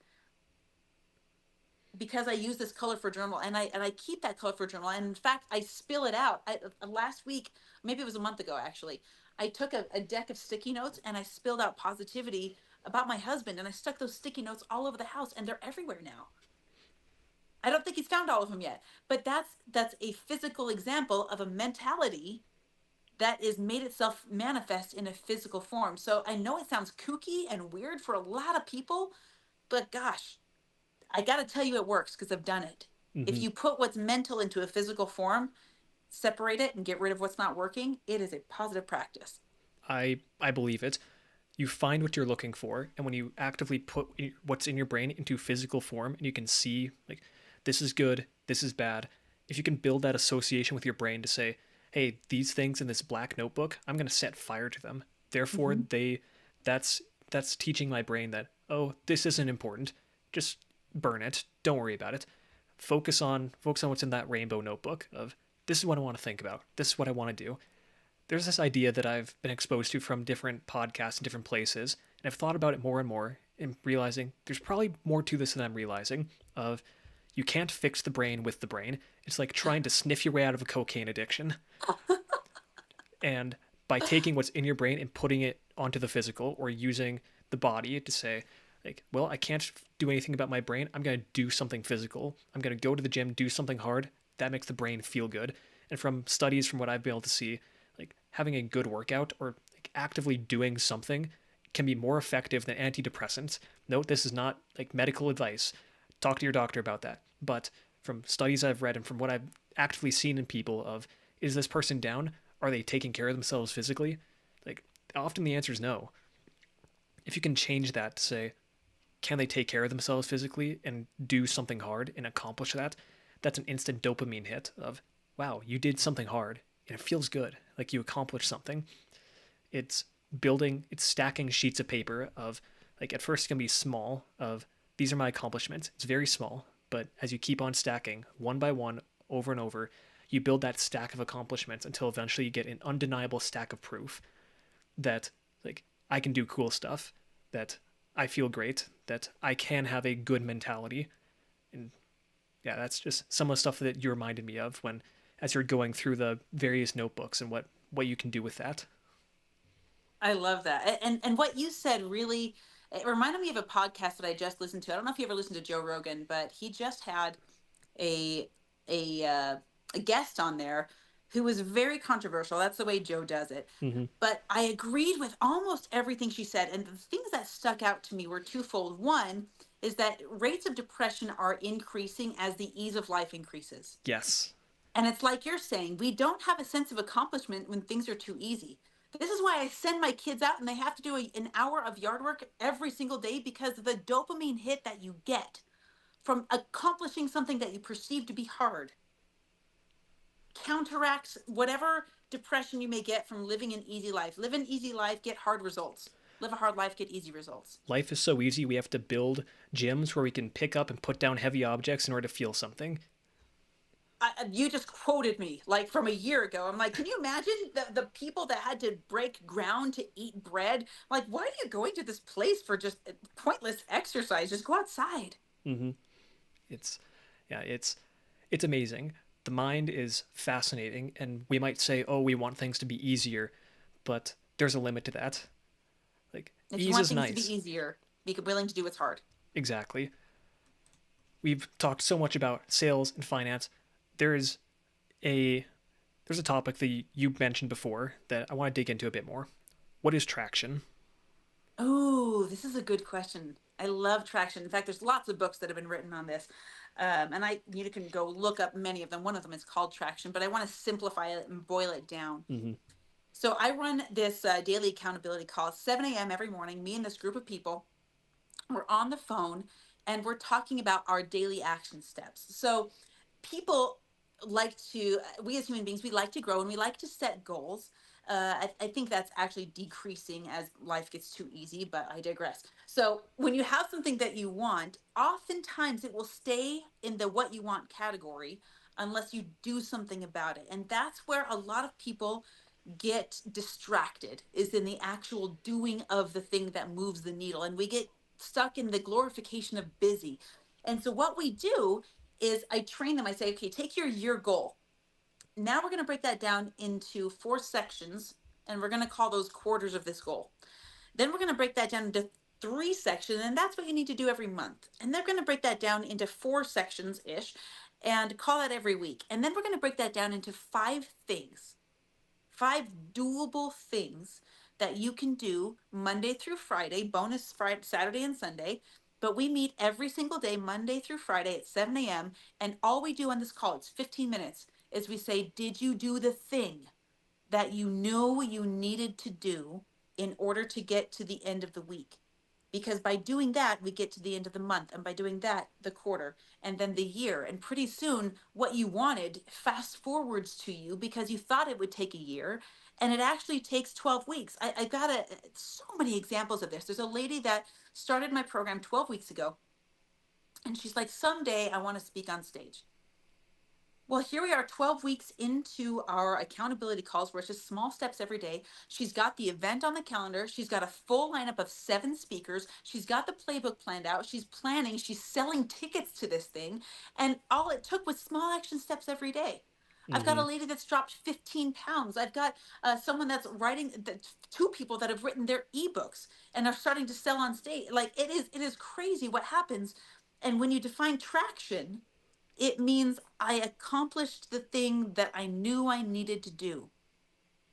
because I use this colorful journal, and I keep that colorful journal. And in fact, I spill it out. Last week, maybe it was a month ago actually, I took a deck of sticky notes and I spilled out positivity about my husband, and I stuck those sticky notes all over the house, and they're everywhere now. I don't think he's found all of them yet, but that's a physical example of a mentality that is made itself manifest in a physical form. So I know it sounds kooky and weird for a lot of people, but gosh, I got to tell you it works, because I've done it. If Mm-hmm. you put what's mental into a physical form, separate it and get rid of what's not working, it is a positive practice. I believe it. You find what you're looking for, and when you actively put what's in your brain into physical form, and you can see like this is good, this is bad. If you can build that association with your brain to say, hey, these things in this black notebook, I'm going to set fire to them. Therefore, Mhm. that's that's teaching my brain that, oh, this isn't important. Just burn it. Don't worry about it. Focus on what's in that rainbow notebook of this is what I want to think about. This is what I want to do. There's this idea that I've been exposed to from different podcasts and different places, and I've thought about it more and more, and realizing there's probably more to this than I'm realizing. Of you can't fix the brain with the brain. It's like trying to sniff your way out of a cocaine addiction. And by taking what's in your brain and putting it onto the physical, or using the body to say, like, well, I can't do anything about my brain. I'm going to do something physical. I'm going to go to the gym, do something hard. That makes the brain feel good. And from studies, from what I've been able to see, like having a good workout, or like actively doing something, can be more effective than antidepressants. Note, this is not like medical advice. Talk to your doctor about that. But from studies I've read and from what I've actively seen in people of, is this person down? Are they taking care of themselves physically? Like, often the answer is no. If you can change that to say, can they take care of themselves physically and do something hard and accomplish that? That's an instant dopamine hit of, wow, you did something hard and it feels good, like you accomplished something. It's it's stacking sheets of paper of, like, at first it's going to be small, of these are my accomplishments. It's very small, but as you keep on stacking one by one over and over, you build that stack of accomplishments until eventually you get an undeniable stack of proof that, like, I can do cool stuff, that I feel great, that I can have a good mentality. And yeah, that's just some of the stuff that you reminded me of when, as you're going through the various notebooks, and what you can do with that. I love that. And what you said really, it reminded me of a podcast that I just listened to. I don't know if you ever listened to Joe Rogan, but he just had a a uh, a guest on there who was very controversial. That's the way Joe does it. Mm-hmm. But I agreed with almost everything she said. And the things that stuck out to me were twofold. One is that rates of depression are increasing as the ease of life increases. Yes. And it's like you're saying, we don't have a sense of accomplishment when things are too easy. This is why I send my kids out and they have to do an hour of yard work every single day, because of the dopamine hit that you get from accomplishing something that you perceive to be hard counteracts whatever depression you may get from living an easy life. Live an easy life, get hard results. Live a hard life, get easy results. Life is so easy, we have to build gyms where we can pick up and put down heavy objects in order to feel something. you just quoted me like from a year ago. I'm like, can you imagine the people that had to break ground to eat bread? Like, why are you going to this place for just pointless exercise? Just go outside. Mm-hmm. It's yeah, it's amazing. The mind is fascinating, and we might say, oh, we want things to be easier, but there's a limit to that. Like, If you ease want is things to be nice. easier, be willing to do what's hard. Exactly. We've talked so much about sales and finance. There's a there's a topic that you mentioned before that I want to dig into a bit more. What is traction? Oh, this is a good question. I love traction. In fact, there's lots of books that have been written on this. And you can go look up many of them. One of them is called Traction, but I want to simplify it and boil it down. Mm-hmm. So I run this daily accountability call at 7 a.m. every morning. Me and this group of people, we're on the phone and we're talking about our daily action steps. So people like to, we as human beings, we like to grow and we like to set goals. I think that's actually decreasing as life gets too easy, but I digress. So when you have something that you want, oftentimes it will stay in the what you want category unless you do something about it. And that's where a lot of people get distracted, is in the actual doing of the thing that moves the needle, and we get stuck in the glorification of busy. And so what we do is I train them. I say, okay, take your year goal. Now we're going to break that down into 4 sections, and we're going to call those quarters of this goal. Then we're going to break that down into 3 sections, and that's what you need to do every month. And they're going to break that down into 4 sections ish and call that every week. And then we're going to break that down into 5 things, 5 doable things that you can do Monday through Friday, bonus Friday, Saturday, and Sunday. But we meet every single day, Monday through Friday at 7 a.m. And all we do on this call, it's 15 minutes, is we say, did you do the thing that you knew you needed to do in order to get to the end of the week? Because by doing that, we get to the end of the month. And by doing that, the quarter and then the year. And pretty soon, what you wanted fast forwards to you because you thought it would take a year. And it actually takes 12 weeks. I got so many examples of this. There's a lady that started my program 12 weeks ago. And she's like, someday I want to speak on stage. Well, here we are 12 weeks into our accountability calls where it's just small steps every day. She's got the event on the calendar. She's got a full lineup of 7 speakers. She's got the playbook planned out. She's planning. She's selling tickets to this thing. And all it took was small action steps every day. I've got Mm-hmm. a lady that's dropped 15 pounds. I've got someone that's writing, 2 people that have written their ebooks and are starting to sell on stage. Like it is crazy what happens. And when you define traction, it means I accomplished the thing that I knew I needed to do.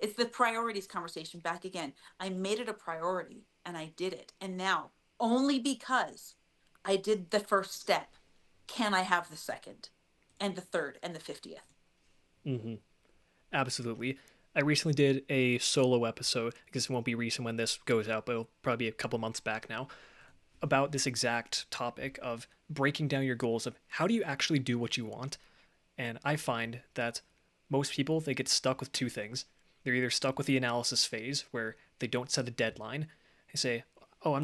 It's the priorities conversation back again. I made it a priority and I did it. And now, only because I did the first step, can I have the second and the third and the 50th. Mm-hmm. Absolutely. I recently did a solo episode. I guess it won't be recent when this goes out, but it'll probably be a couple months back now, about this exact topic of breaking down your goals of how do you actually do what you want. And I find that most people, they get stuck with two things. They're either stuck with the analysis phase where they don't set a deadline. They say, oh,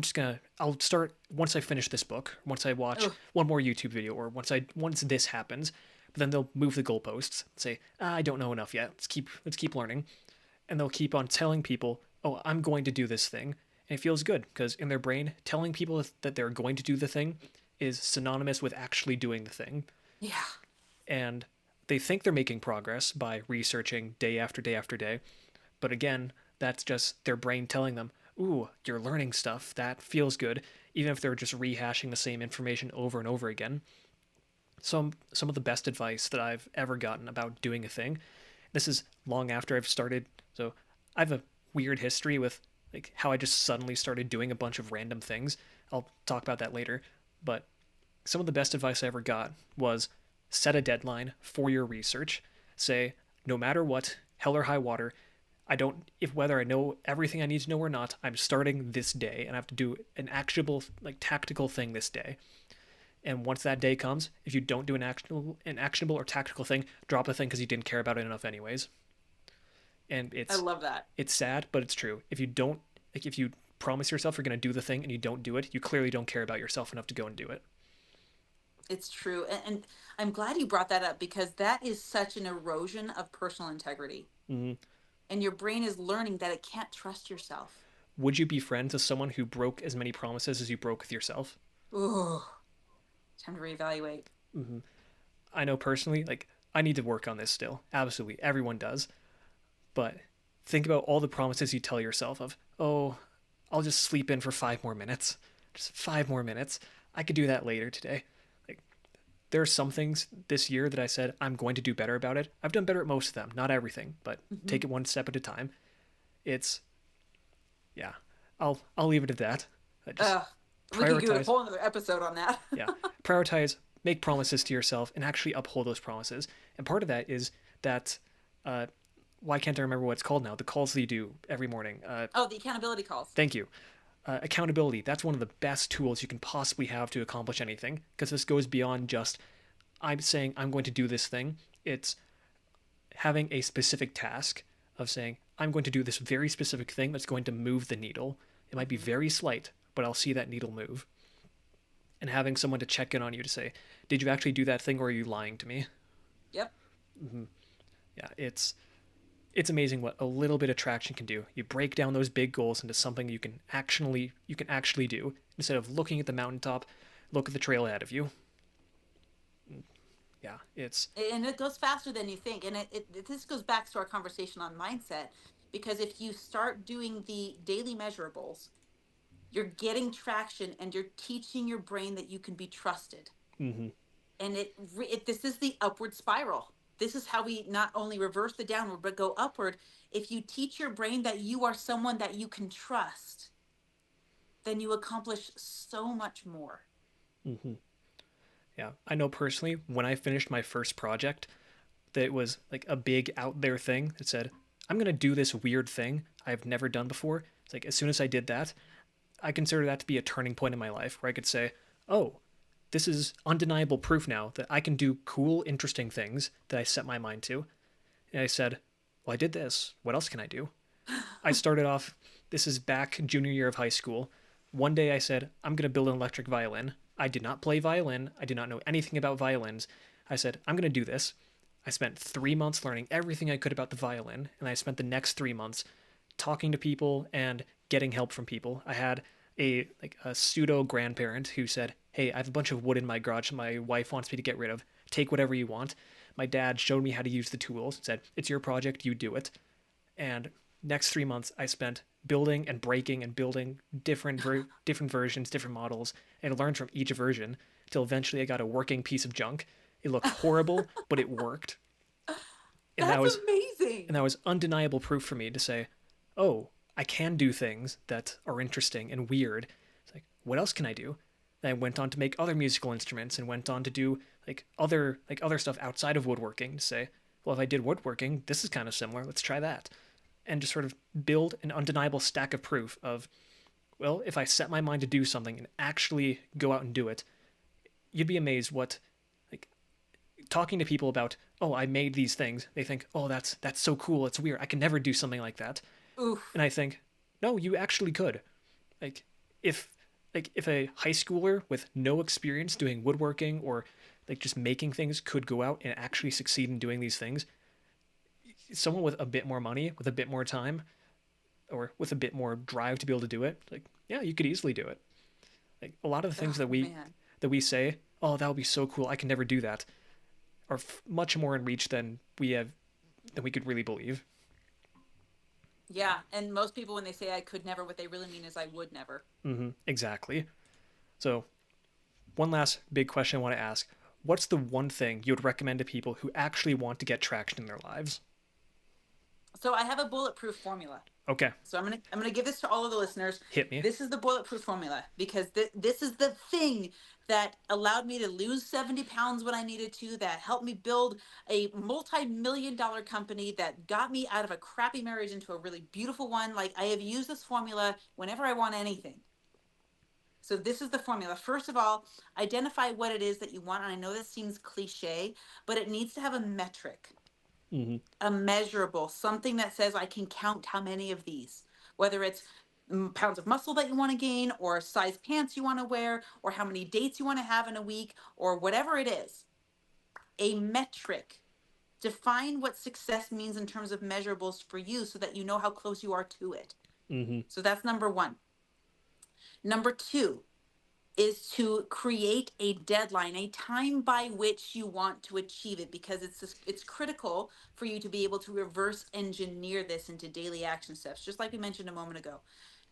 I'll start once I finish this book, once I watch Oh, one more YouTube video, or once this happens. But then they'll move the goalposts and say, I don't know enough yet. Let's keep learning. And they'll keep on telling people, oh, I'm going to do this thing. And it feels good because in their brain, telling people that they're going to do the thing is synonymous with actually doing the thing. yeah. And they think they're making progress by researching day after day after day. But again, that's just their brain telling them, ooh, you're learning stuff. That feels good, even if they're just rehashing the same information over and over again. Some of the best advice that I've ever gotten about doing a thing. This is long after I've started. So I have a weird history with like how I just suddenly started doing a bunch of random things. I'll talk about that later. But some of the best advice I ever got was set a deadline for your research. Say, no matter what, hell or high water, I don't, if whether I know everything I need to know or not, I'm starting this day and I have to do an actionable, like tactical thing this day. And once that day comes, if you don't do an actionable or tactical thing, drop the thing because you didn't care about it enough anyways. And I it's love that. it's sad, but it's true. If you don't, like, if you promise yourself you're gonna do the thing and you don't do it, you clearly don't care about yourself enough to go and do it. It's true. And I'm glad you brought that up because that is such an erosion of personal integrity. Hmm. And your brain is learning that it can't trust yourself. Would you be friends with someone who broke as many promises as you broke with yourself? Ooh, time to reevaluate. Hmm. I know personally, like, I need to work on this still. Absolutely. Everyone does. But think about all the promises you tell yourself of, oh, I'll just sleep in for 5 more minutes. Just 5 more minutes. I could do that later today. Like, there are some things this year that I said I'm going to do better about it. I've done better at most of them, not everything, but Hmm. take it one step at a time. It's yeah. I'll leave it at that. Just Uh, we could do a prioritize. whole other episode on that. Yeah, prioritize. Make promises to yourself and actually uphold those promises. And part of that is that. Uh, why can't I remember what it's called now? The calls that you do every morning. Oh, the accountability calls. Thank you. Accountability. That's one of the best tools you can possibly have to accomplish anything because this goes beyond just I'm saying I'm going to do this thing. It's having a specific task of saying I'm going to do this very specific thing that's going to move the needle. It might be Hmm. very slight, but I'll see that needle move. And having someone to check in on you to say, "Did you actually do that thing, or are you lying to me?" Yep. Mm-hmm. Yeah, it's amazing what a little bit of traction can do. You break down those big goals into something you can actually do instead of looking at the mountaintop. Look at the trail ahead of you. Yeah, it's And it goes faster than you think. And this goes back to our conversation on mindset because if you start doing the daily measurables, you're getting traction and you're teaching your brain that you can be trusted. mm-hmm, And this is the upward spiral. This is how we not only reverse the downward but go upward. If you teach your brain that you are someone that you can trust, then you accomplish so much more. mm-hmm. Yeah, I know personally when I finished my first project that it was like a big out there thing that said I'm gonna do this weird thing I've never done before. It's like as soon as I did that, I consider that to be a turning point in my life where I could say, oh, this is undeniable proof now that I can do cool, interesting things that I set my mind to. And I said, well, I did this. What else can I do? I started off, this is back junior year of high school. One day I said, I'm going to build an electric violin. I did not play violin. I did not know anything about violins. I said, I'm going to do this. I spent 3 months learning everything I could about the violin, and I spent the next 3 months talking to people and getting help from people. I had a pseudo grandparent who said, "Hey, I have a bunch of wood in my garage that my wife wants me to get rid of. Take whatever you want." My dad showed me how to use the tools and said, "It's your project, you do it." And next 3 months I spent building and breaking and building different versions, different models, and I learned from each version till eventually I got a working piece of junk. It looked horrible, but it worked, and that That's was and amazing. that was undeniable proof for me to say, "Oh, I can do things that are interesting and weird." It's like, what else can I do? Then I went on to make other musical instruments and went on to do like other stuff outside of woodworking to say, well, if I did woodworking, this is kind of similar. Let's try that, and just sort of build an undeniable stack of proof of, well, if I set my mind to do something and actually go out and do it, you'd be amazed what like talking to people about, oh, I made these things. They think, oh, that's so cool. It's weird. I can never do something like that. Oof. And I think, no, you actually could. Like if if a high schooler with no experience doing woodworking or like just making things could go out and actually succeed in doing these things, someone with a bit more money, with a bit more time, or with a bit more drive to be able to do it, like yeah, you could easily do it. Like a lot of the things Oh, man. that we say, oh, that would be so cool. I can never do that, are much more in reach than we could really believe. Yeah. Yeah. And most people, when they say I could never, what they really mean is I would never. Mm-hmm. Exactly. So one last big question I want to ask: what's the one thing you would recommend to people who actually want to get traction in their lives? So I have a bulletproof formula. Okay, So I'm gonna give this to all of the listeners. hit me. This is the bulletproof formula because this is the thing that allowed me to lose 70 pounds when I needed to. That helped me build a multi-million-dollar company. That got me out of a crappy marriage into a really beautiful one. Like I have used this formula whenever I want anything. So this is the formula. First of all, identify what it is that you want. And I know this seems cliche, but it needs to have a metric, Mm-hmm. a measurable, something that says I can count how many of these, whether it's pounds of muscle that you want to gain, or size pants you want to wear, or how many dates you want to have in a week, or whatever it is. A metric. Define what success means in terms of measurables for you so that you know how close you are to it. Mm-hmm. So that's number one. Number two is to create a deadline, a time by which you want to achieve it, because it's critical for you to be able to reverse engineer this into daily action steps, just like we mentioned a moment ago.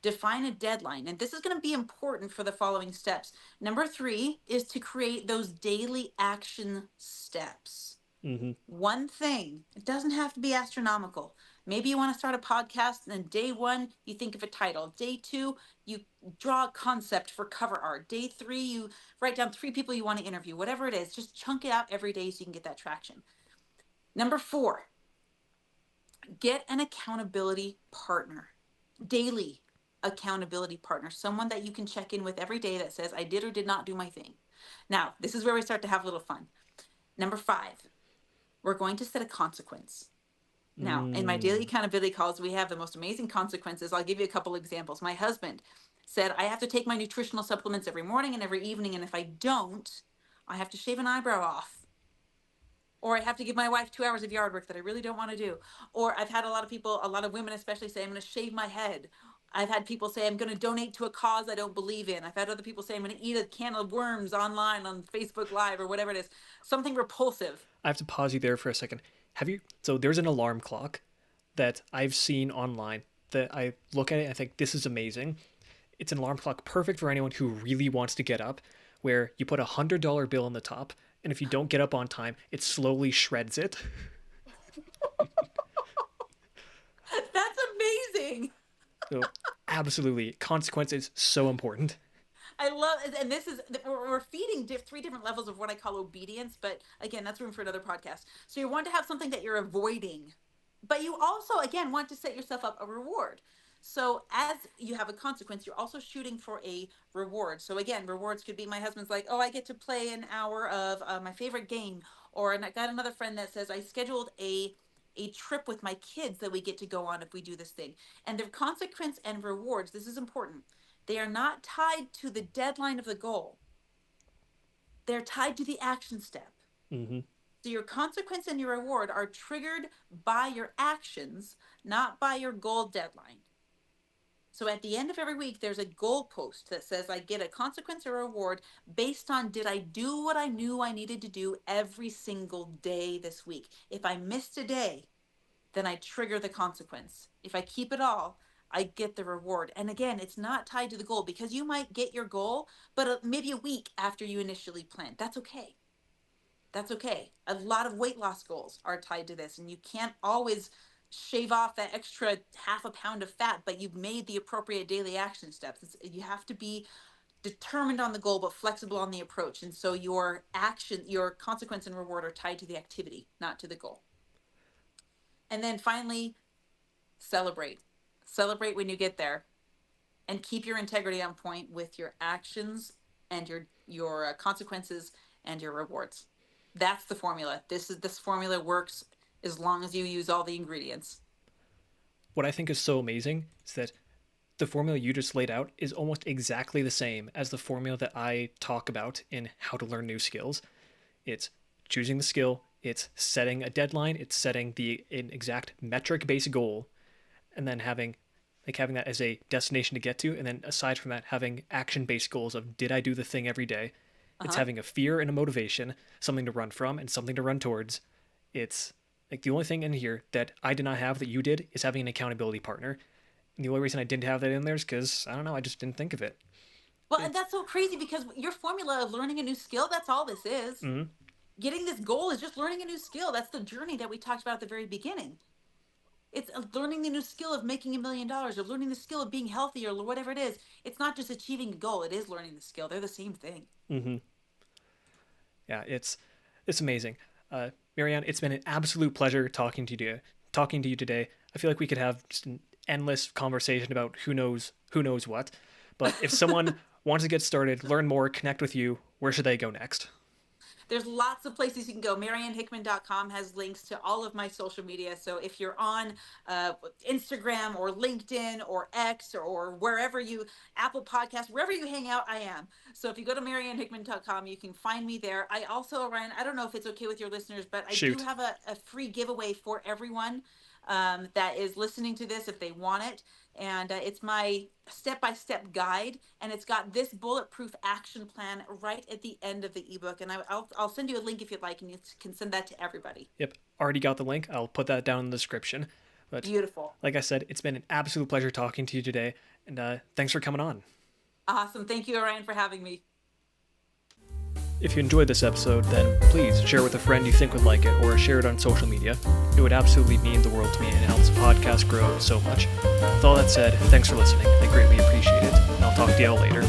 Define a deadline, and this is going to be important for the following steps. Number three is to create those daily action steps. Mm-hmm. One thing. It doesn't have to be astronomical. Maybe you want to start a podcast, and then day one, you think of a title. Day two, you draw a concept for cover art. Day three, you write down three people you want to interview. Whatever it is, just chunk it out every day so you can get that traction. Number four, get an accountability partner. Daily accountability partner. Someone that you can check in with every day that says, I did or did not do my thing. Now, this is where we start to have a little fun. Number five, we're going to set a consequence. Now, in my daily Mm. accountability calls, we have the most amazing consequences. I'll give you a couple examples. My husband said, I have to take my nutritional supplements every morning and every evening. And if I don't, I have to shave an eyebrow off. Or I have to give my wife 2 hours of yard work that I really don't want to do. Or I've had a lot of people, a lot of women especially, say, I'm going to shave my head. I've had people say, I'm going to donate to a cause I don't believe in. I've had other people say, I'm going to eat a can of worms online on Facebook Live or whatever it is. Something repulsive. I have to pause you there for a second. Have you? So there's an alarm clock that I've seen online that I look at it and I think this is amazing. It's an alarm clock perfect for anyone who really wants to get up, where you put $100 bill on the top, and if you don't get up on time, it slowly shreds it. That's amazing. So absolutely, consequence is so important. I love, and this is, we're feeding three different levels of what I call obedience, but again, that's room for another podcast. So you want to have something that you're avoiding, but you also, again, want to set yourself up a reward. So as you have a consequence, you're also shooting for a reward. So again, rewards could be, my husband's like, oh, I get to play an hour of my favorite game. Or, and I got another friend that says, I scheduled a trip with my kids that we get to go on if we do this thing. And their consequence and rewards, this is important, they are not tied to the deadline of the goal. They're tied to the action step. Mm-hmm. So your consequence and your reward are triggered by your actions, not by your goal deadline. So at the end of every week, there's a goal post that says I get a consequence or reward based on, did I do what I knew I needed to do every single day this week? If I missed a day, then I trigger the consequence. If I keep it all, I get the reward. And again, it's not tied to the goal, because you might get your goal, but maybe a week after you initially planned. That's okay. That's okay. A lot of weight loss goals are tied to this, and you can't always shave off that extra half a pound of fat, but you've made the appropriate daily action steps. You have to be determined on the goal, but flexible on the approach. And so your action, your consequence and reward are tied to the activity, not to the goal. And then finally, celebrate. Celebrate when you get there, and keep your integrity on point with your actions and your consequences and your rewards. That's the formula. This formula works as long as you use all the ingredients. What I think is so amazing is that the formula you just laid out is almost exactly the same as the formula that I talk about in How to Learn New Skills. It's choosing the skill, it's setting a deadline, it's setting an exact metric based goal, and then having that as a destination to get to, and then aside from that, having action based goals of, did I do the thing every day? It's Uh-huh. having a fear and a motivation, something to run from and something to run towards. It's like the only thing in here that I did not have that you did is having an accountability partner. And the only reason I didn't have that in there is because, I don't know, I just didn't think of it. Well, and It's, that's so crazy, because your formula of learning a new skill, that's all this is. mm-hmm. Getting this goal is just learning a new skill. That's the journey that we talked about at the very beginning. It's learning the new skill of making $1 million, or learning the skill of being healthy, or whatever it is. It's not just achieving a goal, it is learning the skill. They're the same thing. Mm-hmm. Yeah, it's amazing. Marianne, it's been an absolute pleasure talking to you today. I feel like we could have just an endless conversation about who knows what. But if someone wants to get started, learn more, connect with you, where should they go next? There's lots of places you can go. MarianneHickman.com has links to all of my social media. So if you're on Instagram or LinkedIn or X or wherever you, Apple Podcasts, wherever you hang out, I am. So if you go to MarianneHickman.com, you can find me there. I also, Ryan, I don't know if it's okay with your listeners, but I do Shoot. have a free giveaway for everyone that is listening to this if they want it. And it's my step-by-step guide, and it's got this bulletproof action plan right at the end of the ebook. And I'll send you a link if you'd like, and you can send that to everybody. Yep, already got the link. I'll put that down in the description. But Beautiful. like I said, it's been an absolute pleasure talking to you today, and thanks for coming on. Awesome. Thank you, Orion, for having me. If you enjoyed this episode, then please share with a friend you think would like it, or share it on social media. It would absolutely mean the world to me, and it helps the podcast grow so much. With all that said, thanks for listening. I greatly appreciate it, and I'll talk to you all later.